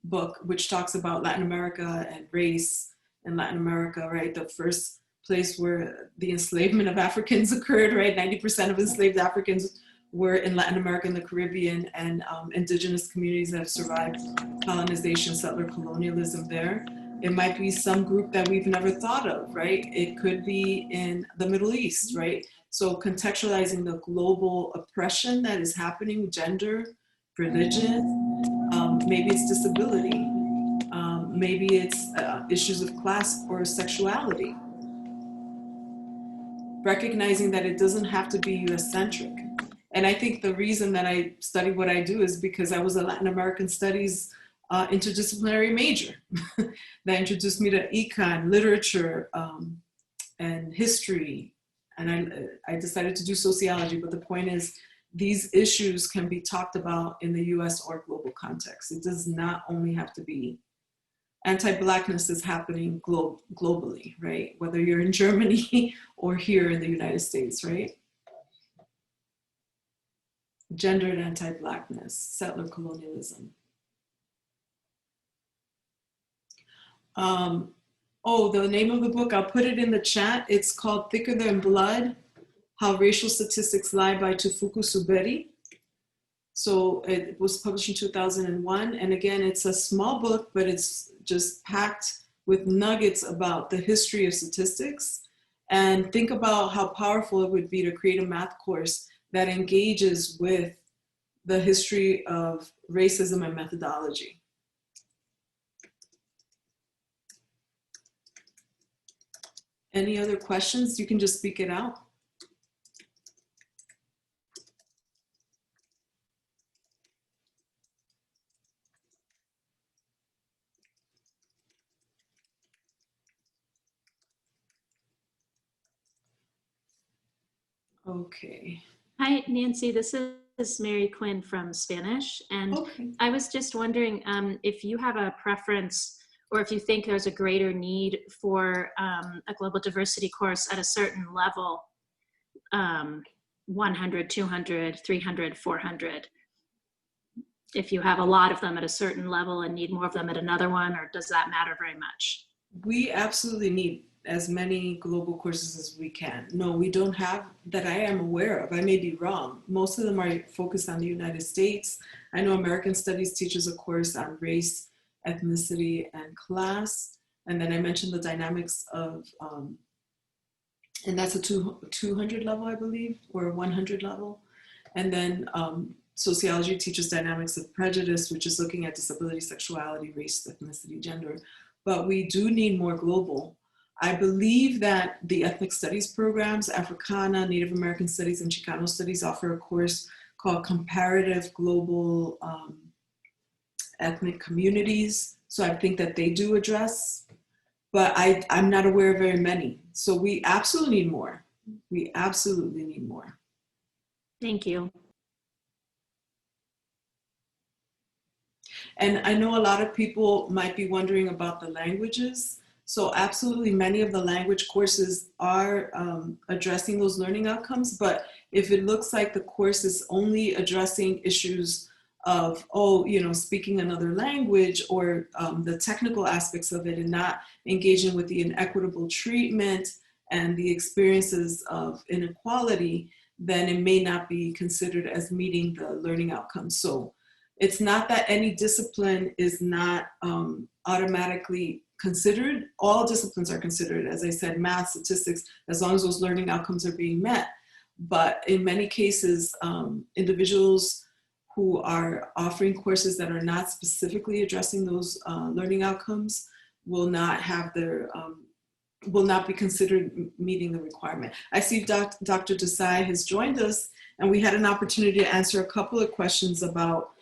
book, which talks about Latin America and race in Latin America, right? The first place where the enslavement of Africans occurred, right? 90% of enslaved Africans were in Latin America and the Caribbean, and indigenous communities that have survived colonization, settler colonialism there. It might be some group that we've never thought of, right? It could be in the Middle East, right? So contextualizing the global oppression that is happening, gender, religion, maybe it's disability, maybe it's issues of class or sexuality. Recognizing that it doesn't have to be US-centric. And I think the reason that I study what I do is because I was a Latin American studies interdisciplinary major that introduced me to econ, literature, and history. And I decided to do sociology, but the point is these issues can be talked about in the US or global context. It does not only have to be. Anti-Blackness is happening globally, right? Whether you're in Germany or here in the United States, right? Gendered anti-Blackness, settler colonialism. The name of the book, I'll put it in the chat. It's called Thicker Than Blood, How Racial Statistics Lie by Tufuku Suberi. So it was published in 2001. And again, it's a small book, but it's just packed with nuggets about the history of statistics. And think about how powerful it would be to create a math course that engages with the history of racism and methodology. Any other questions? You can just speak it out. Okay. Hi, Nancy. This is Mary Quinn from Spanish. And Okay. I was just wondering if you have a preference or if you think there's a greater need for a global diversity course at a certain level, 100, 200, 300, 400. If you have a lot of them at a certain level and need more of them at another one, or does that matter very much? We absolutely need as many global courses as we can. No, we don't have that I am aware of. I may be wrong. Most of them are focused on the United States. I know American Studies teaches a course on race, ethnicity, and class. And then I mentioned the dynamics of, and that's a 200 level, I believe, or 100 level. And then sociology teaches dynamics of prejudice, which is looking at disability, sexuality, race, ethnicity, gender. But we do need more global. I believe that the ethnic studies programs, Africana, Native American Studies, and Chicano Studies offer a course called Comparative Global Ethnic Communities. So I think that they do address, but I'm not aware of very many. So we absolutely need more. We absolutely need more. Thank you. And I know a lot of people might be wondering about the languages. So absolutely many of the language courses are addressing those learning outcomes, but if it looks like the course is only addressing issues of, speaking another language or the technical aspects of it and not engaging with the inequitable treatment and the experiences of inequality, then it may not be considered as meeting the learning outcomes. So it's not that any discipline is not automatically considered. All disciplines are considered, as I said, math, statistics, as long as those learning outcomes are being met. But in many cases, individuals who are offering courses that are not specifically addressing those learning outcomes will not have their, will not be considered meeting the requirement. I see Dr. Desai has joined us, and we had an opportunity to answer a couple of questions about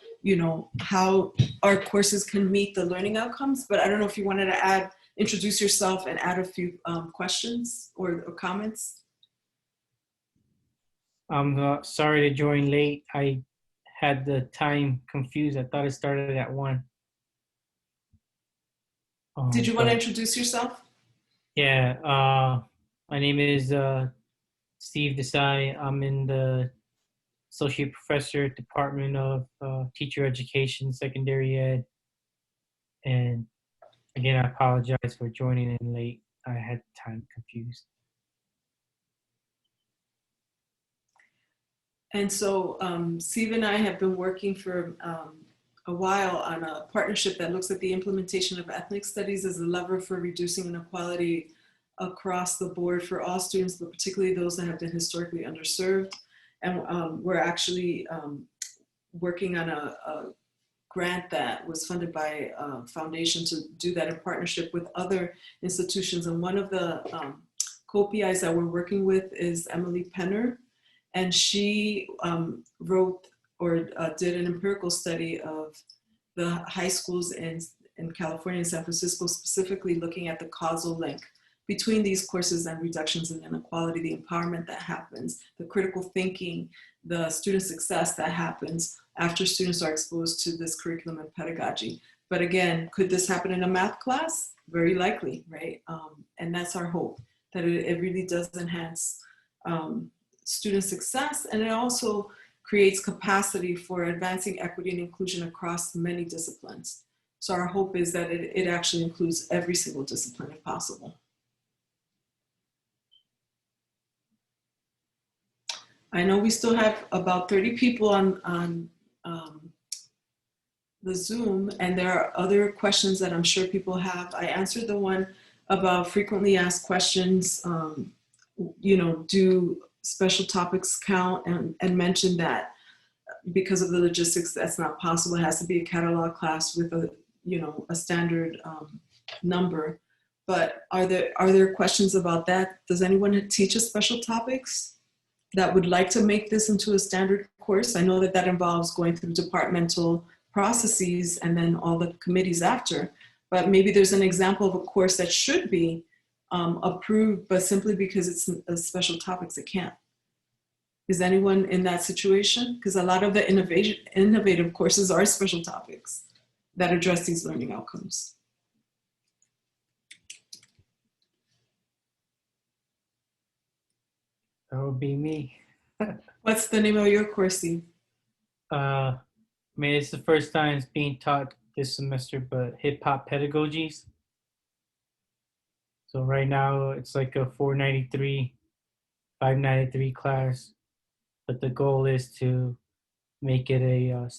how our courses can meet the learning outcomes, but I don't know if you wanted to introduce yourself and add a few questions or comments. I'm sorry to join late. I had the time confused. I thought it started at 1. Did you want to introduce yourself? Yeah, my name is Steve Desai. I'm in the Associate Professor, Department of Teacher Education, Secondary Ed. And again, I apologize for joining in late. I had time confused. And so Steve and I have been working for a while on a partnership that looks at the implementation of ethnic studies as a lever for reducing inequality across the board for all students, but particularly those that have been historically underserved. And we're actually working on a grant that was funded by a foundation to do that in partnership with other institutions. And one of the co-PIs that we're working with is Emily Penner. And she wrote or did an empirical study of the high schools in California and San Francisco, specifically looking at the causal link between these courses and reductions in inequality, the empowerment that happens, the critical thinking, the student success that happens after students are exposed to this curriculum and pedagogy. But again, could this happen in a math class? Very likely, right? And that's our hope, that it really does enhance student success, and it also creates capacity for advancing equity and inclusion across many disciplines. So our hope is that it actually includes every single discipline if possible. I know we still have about 30 people on the Zoom, and there are other questions that I'm sure people have. I answered the one about frequently asked questions, do special topics count, and mentioned that because of the logistics, that's not possible. It has to be a catalog class with a standard number. But are there questions about that? Does anyone teach us special topics that would like to make this into a standard course? I know that involves going through departmental processes and then all the committees after, but maybe there's an example of a course that should be approved, but simply because it's a special topics, it can't. Is anyone in that situation? Because a lot of the innovative courses are special topics that address these learning outcomes. That would be me. What's the name of your course, Steve? I mean, it's the first time it's being taught this semester, but hip hop pedagogies. So right now it's like a 493, 593 class, but the goal is to make it a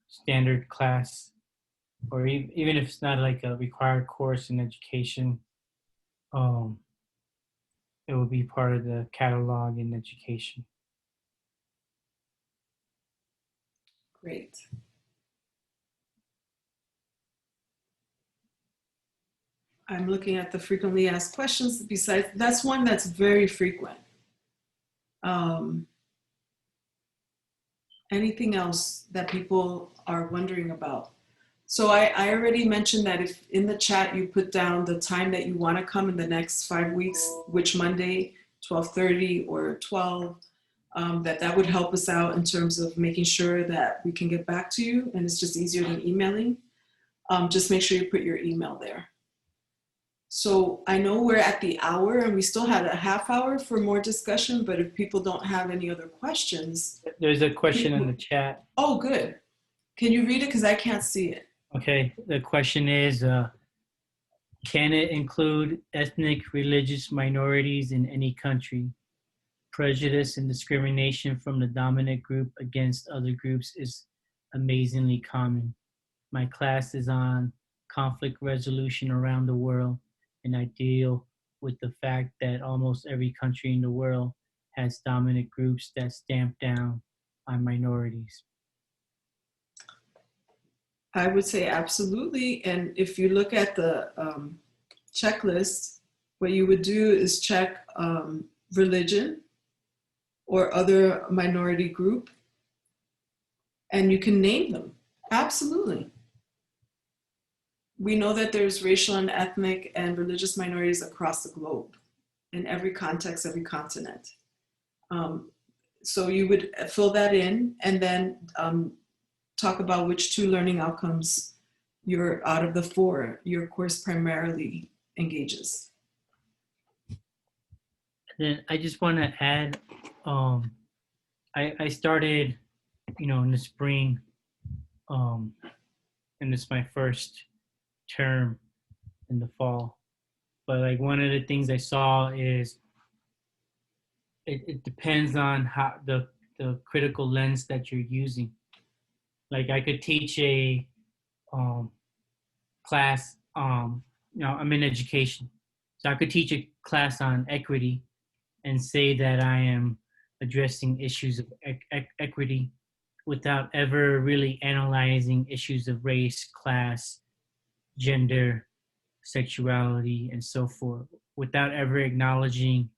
standard class, or even if it's not like a required course in education, it will be part of the catalog in education. Great. I'm looking at the frequently asked questions. Besides, that's one that's very frequent. Anything else that people are wondering about? So I already mentioned that if in the chat you put down the time that you want to come in the next 5 weeks, which Monday, 12:30 or 12, that would help us out in terms of making sure that we can get back to you, and it's just easier than emailing. Just make sure you put your email there. So I know we're at the hour and we still had a half hour for more discussion, but if people don't have any other questions. There's a question in the chat. Oh, good. Can you read it? Because I can't see it. Okay, the question is, can it include ethnic, religious minorities in any country? Prejudice and discrimination from the dominant group against other groups is amazingly common. My class is on conflict resolution around the world, and I deal with the fact that almost every country in the world has dominant groups that stamp down on minorities. I would say absolutely. And if you look at the checklist, what you would do is check religion or other minority group, and you can name them. Absolutely. We know that there's racial and ethnic and religious minorities across the globe in every context, every continent. So you would fill that in and then talk about which 2 learning outcomes out of the 4 your course primarily engages. Then I just want to add, I started, in the spring, and it's my first term in the fall. But like one of the things I saw is it depends on how the critical lens that you're using. Like I could teach a class, I'm in education. So I could teach a class on equity and say that I am addressing issues of equity without ever really analyzing issues of race, class, gender, sexuality, and so forth, without ever acknowledging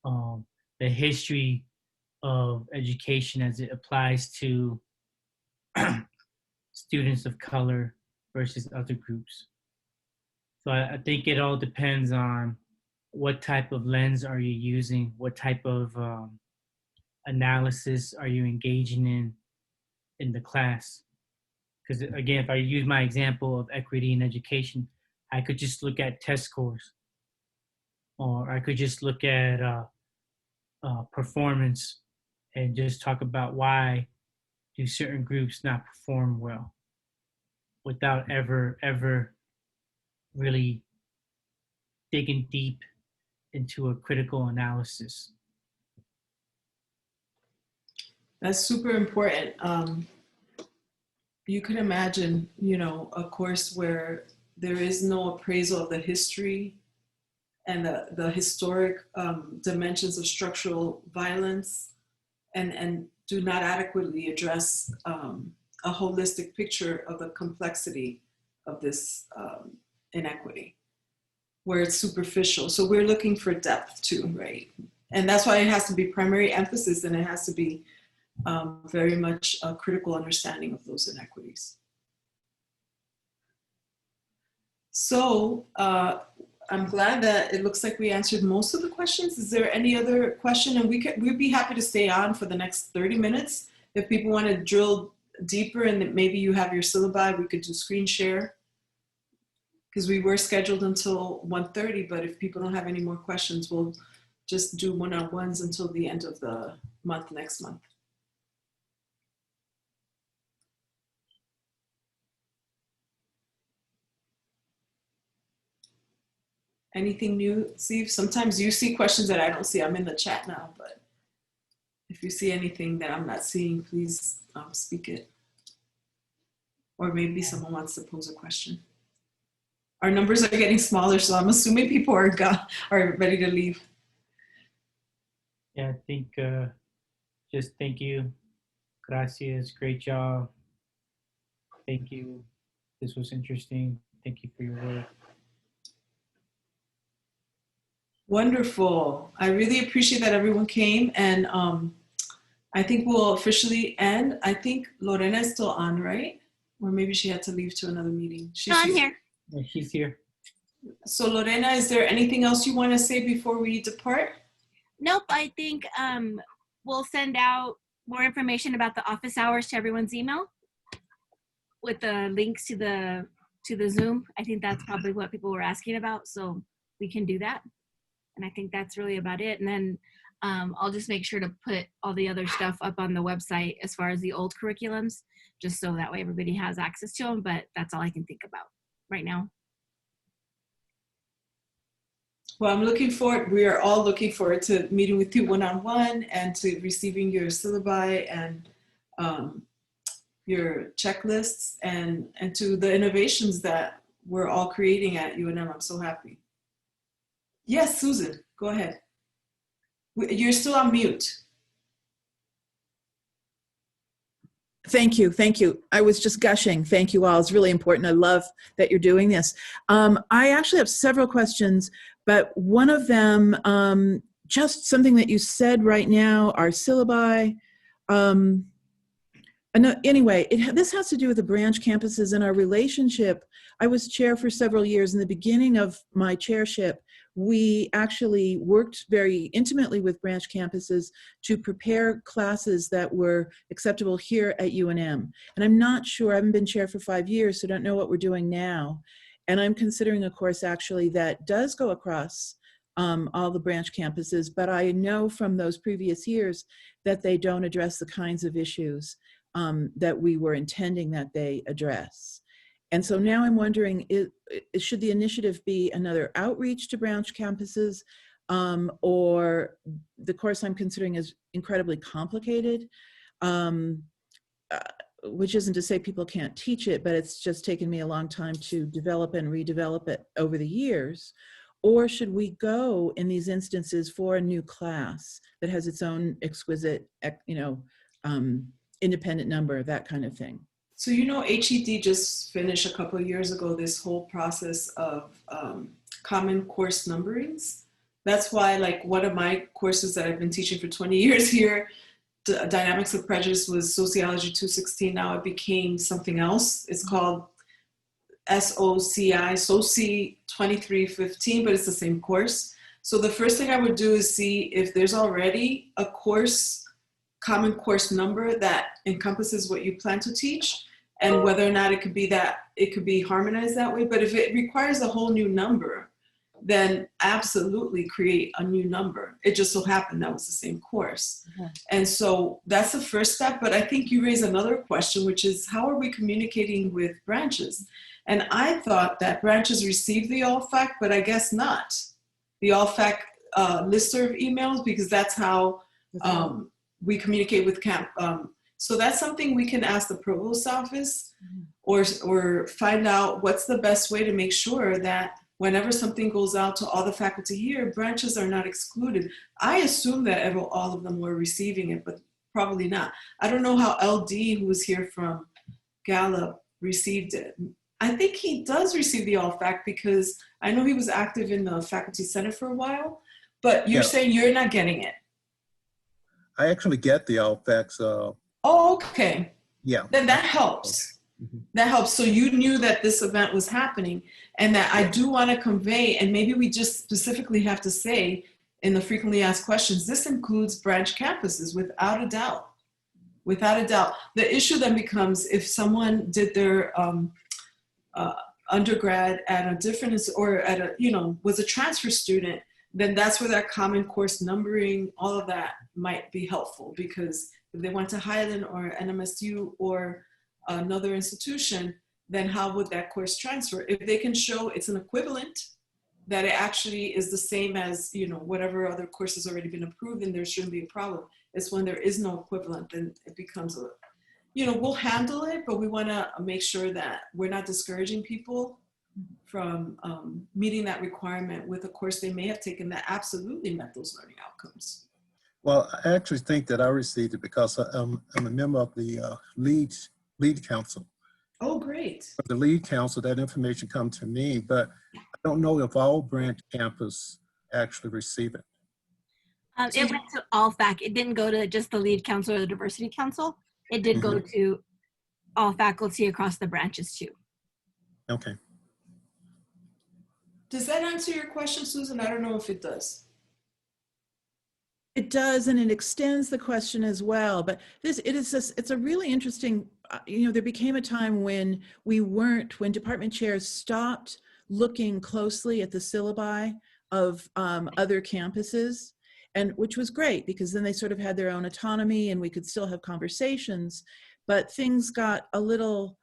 the history of education as it applies to students of color versus other groups. So I think it all depends on what type of lens are you using, what type of analysis are you engaging in the class. Because again, if I use my example of equity in education, I could just look at test scores, or I could just look at performance and just talk about why do certain groups not perform well, without ever really digging deep into a critical analysis. That's super important. You could imagine, a course where there is no appraisal of the history and the historic dimensions of structural violence, and do not adequately address a holistic picture of the complexity of this inequity, where it's superficial. So we're looking for depth too, right? And that's why it has to be primary emphasis, and it has to be very much a critical understanding of those inequities. So I'm glad that it looks like we answered most of the questions. Is there any other question? And we'd be happy to stay on for the next 30 minutes. If people want to drill deeper and maybe you have your syllabi, we could do screen share. Because we were scheduled until 1:30, but if people don't have any more questions, we'll just do one-on-ones until the end of the month, next month. Anything new, Steve? Sometimes you see questions that I don't see. I'm in the chat now, but if you see anything that I'm not seeing, please speak it. Or maybe someone wants to pose a question. Our numbers are getting smaller, so I'm assuming people are ready to leave. Yeah, I think just thank you. Gracias, great job. Thank you. This was interesting. Thank you for your work. Wonderful. I really appreciate that everyone came, and I think we'll officially end. I think Lorena is still on, right? Or maybe she had to leave to another meeting. She's here. Yeah, she's here. So Lorena, is there anything else you want to say before we depart? Nope, I think we'll send out more information about the office hours to everyone's email with the links to the Zoom. I think that's probably what people were asking about, so we can do that. And I think that's really about it. And then I'll just make sure to put all the other stuff up on the website as far as the old curriculums, just so that way everybody has access to them, but that's all I can think about right now. Well, I'm looking forward, we are all looking forward to meeting with you one-on-one and to receiving your syllabi and your checklists and to the innovations that we're all creating at UNM. I'm so happy. Yes, Susan, go ahead. You're still on mute. Thank you. Thank you. I was just gushing. Thank you all. It's really important. I love that you're doing this. I actually have several questions, but one of them, just something that you said right now, our syllabi. Anyway, this has to do with the branch campuses and our relationship. I was chair for several years. In the beginning of my chairship, we actually worked very intimately with branch campuses to prepare classes that were acceptable here at UNM. And I'm not sure, I haven't been chair for 5 years, so don't know what we're doing now. And I'm considering a course actually that does go across all the branch campuses, but I know from those previous years that they don't address the kinds of issues that we were intending that they address. And so now I'm wondering, should the initiative be another outreach to branch campuses, or the course I'm considering is incredibly complicated, which isn't to say people can't teach it, but it's just taken me a long time to develop and redevelop it over the years. Or should we go in these instances for a new class that has its own exquisite, independent number, that kind of thing? So, HED just finished a couple of years ago this whole process of common course numberings. That's why, like, one of my courses that I've been teaching for 20 years here, Dynamics of Prejudice, was Sociology 216. Now it became something else. It's called SOCI, SOCI 2315, but it's the same course. So the first thing I would do is see if there's already a course, common course number that encompasses what you plan to teach, and whether or not it could be harmonized that way. But if it requires a whole new number, then absolutely create a new number. It just so happened that was the same course. Mm-hmm. And so that's the first step. But I think you raise another question, which is how are we communicating with branches? And I thought that branches receive the all-fac, but I guess not. The all-fac listserv emails, because that's how we communicate with camp. So that's something we can ask the provost's office, or find out what's the best way to make sure that whenever something goes out to all the faculty here, branches are not excluded. I assume that all of them were receiving it, but probably not. I don't know how LD, who was here from Gallup, received it. I think he does receive the all-fac because I know he was active in the Faculty Senate for a while, but you're saying you're not getting it. I actually get the all-facs. Oh, okay. Yeah. Then that helps. That helps. So you knew that this event was happening, and that I do want to convey, and maybe we just specifically have to say in the frequently asked questions, this includes branch campuses without a doubt. Without a doubt. The issue then becomes if someone did their undergrad at a different, or at a, you know, was a transfer student, then that's where that common course numbering, all of that might be helpful, because if they went to Highland or NMSU or another institution, then how would that course transfer? If they can show it's an equivalent, that it actually is the same as, you know, whatever other course has already been approved, then there shouldn't be a problem. It's when there is no equivalent, then it becomes a, you know, we'll handle it, but we want to make sure that we're not discouraging people from meeting that requirement with a course they may have taken that absolutely met those learning outcomes. Well, I actually think that I received it because I'm a member of the lead council. Oh, great. For the lead council, that information comes to me, but I don't know if all branch campus actually receive it. It went to all faculty. It didn't go to just the lead council or the diversity council. It did go to all faculty across the branches too. Okay. Does that answer your question, Susan? I don't know if it does. It does, and it extends the question as well. But it's a really interesting, you know, there became a time when when department chairs stopped looking closely at the syllabi of other campuses, and which was great, because then they sort of had their own autonomy and we could still have conversations, but things got a little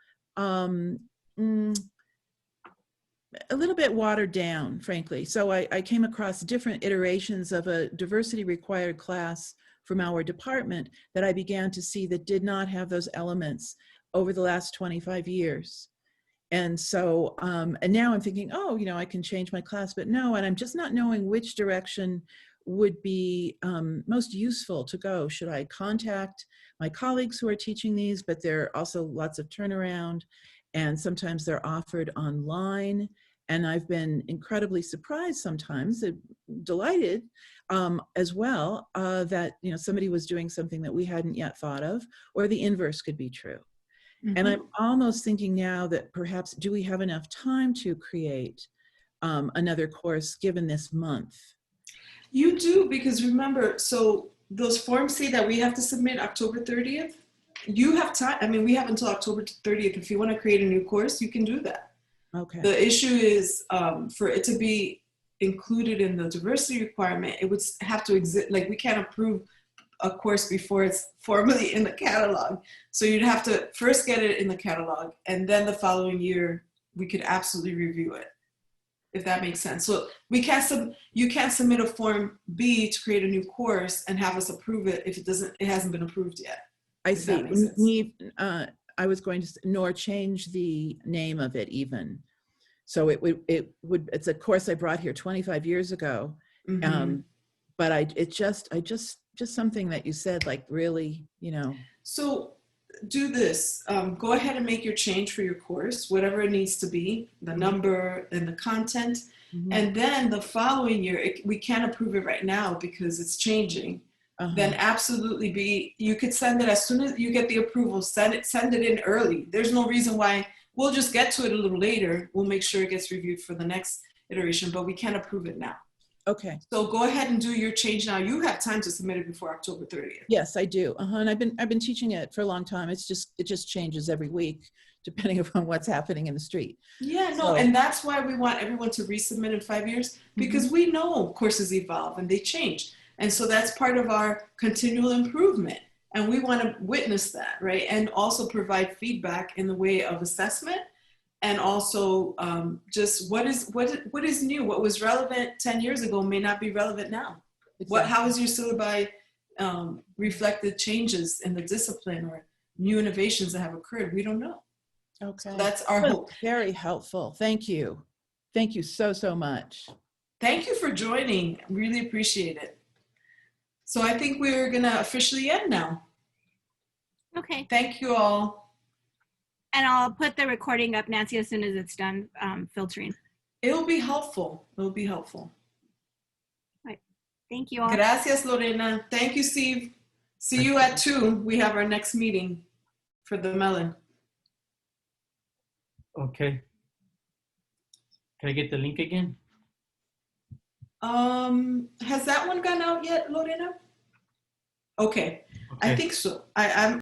bit watered down, frankly. So I came across different iterations of a diversity required class from our department that I began to see that did not have those elements over the last 25 years. And so, and now I'm thinking, oh, you know, I can change my class, but no, and I'm just not knowing which direction would be most useful to go. Should I contact my colleagues who are teaching these, but there are also lots of turnaround, and sometimes they're offered online. And I've been incredibly surprised sometimes, delighted as well, that, you know, somebody was doing something that we hadn't yet thought of, or the inverse could be true. And I'm almost thinking now that perhaps, do we have enough time to create another course given this month? You do, because remember, so those forms say that we have to submit October 30th. You have time. I mean, we have until October 30th. If you want to create a new course, you can do that. Okay. The issue is for it to be included in the diversity requirement, it would have to exist. Like, we can't approve a course before it's formally in the catalog. So you'd have to first get it in the catalog, and then the following year we could absolutely review it, if that makes sense. So we can't you can't submit a Form B to create a new course and have us approve it if it hasn't been approved yet. I see. I was going to say, nor change the name of it even. So it's a course I brought here 25 years ago. But it's just something that you said, like, really, you know. So do this, go ahead and make your change for your course, whatever it needs to be, the number and the content. And then the following year, we can't approve it right now because it's changing. Then absolutely you could send it as soon as you get the approval, send it in early. There's no reason why. We'll just get to it a little later. We'll make sure it gets reviewed for the next iteration, but we can't approve it now. Okay. So go ahead and do your change now. You have time to submit it before October 30th. Yes, I do. And I've been teaching it for a long time. It just changes every week depending upon what's happening in the street. Yeah, no, and that's why we want everyone to resubmit in 5 years, because we know courses evolve and they change. And so that's part of our continual improvement. And we want to witness that, right? And also provide feedback in the way of assessment, and also just what is new. What was relevant 10 years ago may not be relevant now. Exactly. How is your syllabi reflected changes in the discipline or new innovations that have occurred? We don't know. Okay. So that's our hope. Very helpful. Thank you. Thank you so much. Thank you for joining. Really appreciate it. So I think we're going to officially end now. Okay. Thank you all. And I'll put the recording up, Nancy, as soon as it's done filtering. It'll be helpful. It'll be helpful. All right. Thank you all. Gracias, Lorena. Thank you, Steve. See you at 2. We have our next meeting for the Melon. Okay. Can I get the link again? Has that one gone out yet, Lorena? Okay, I think so. I'm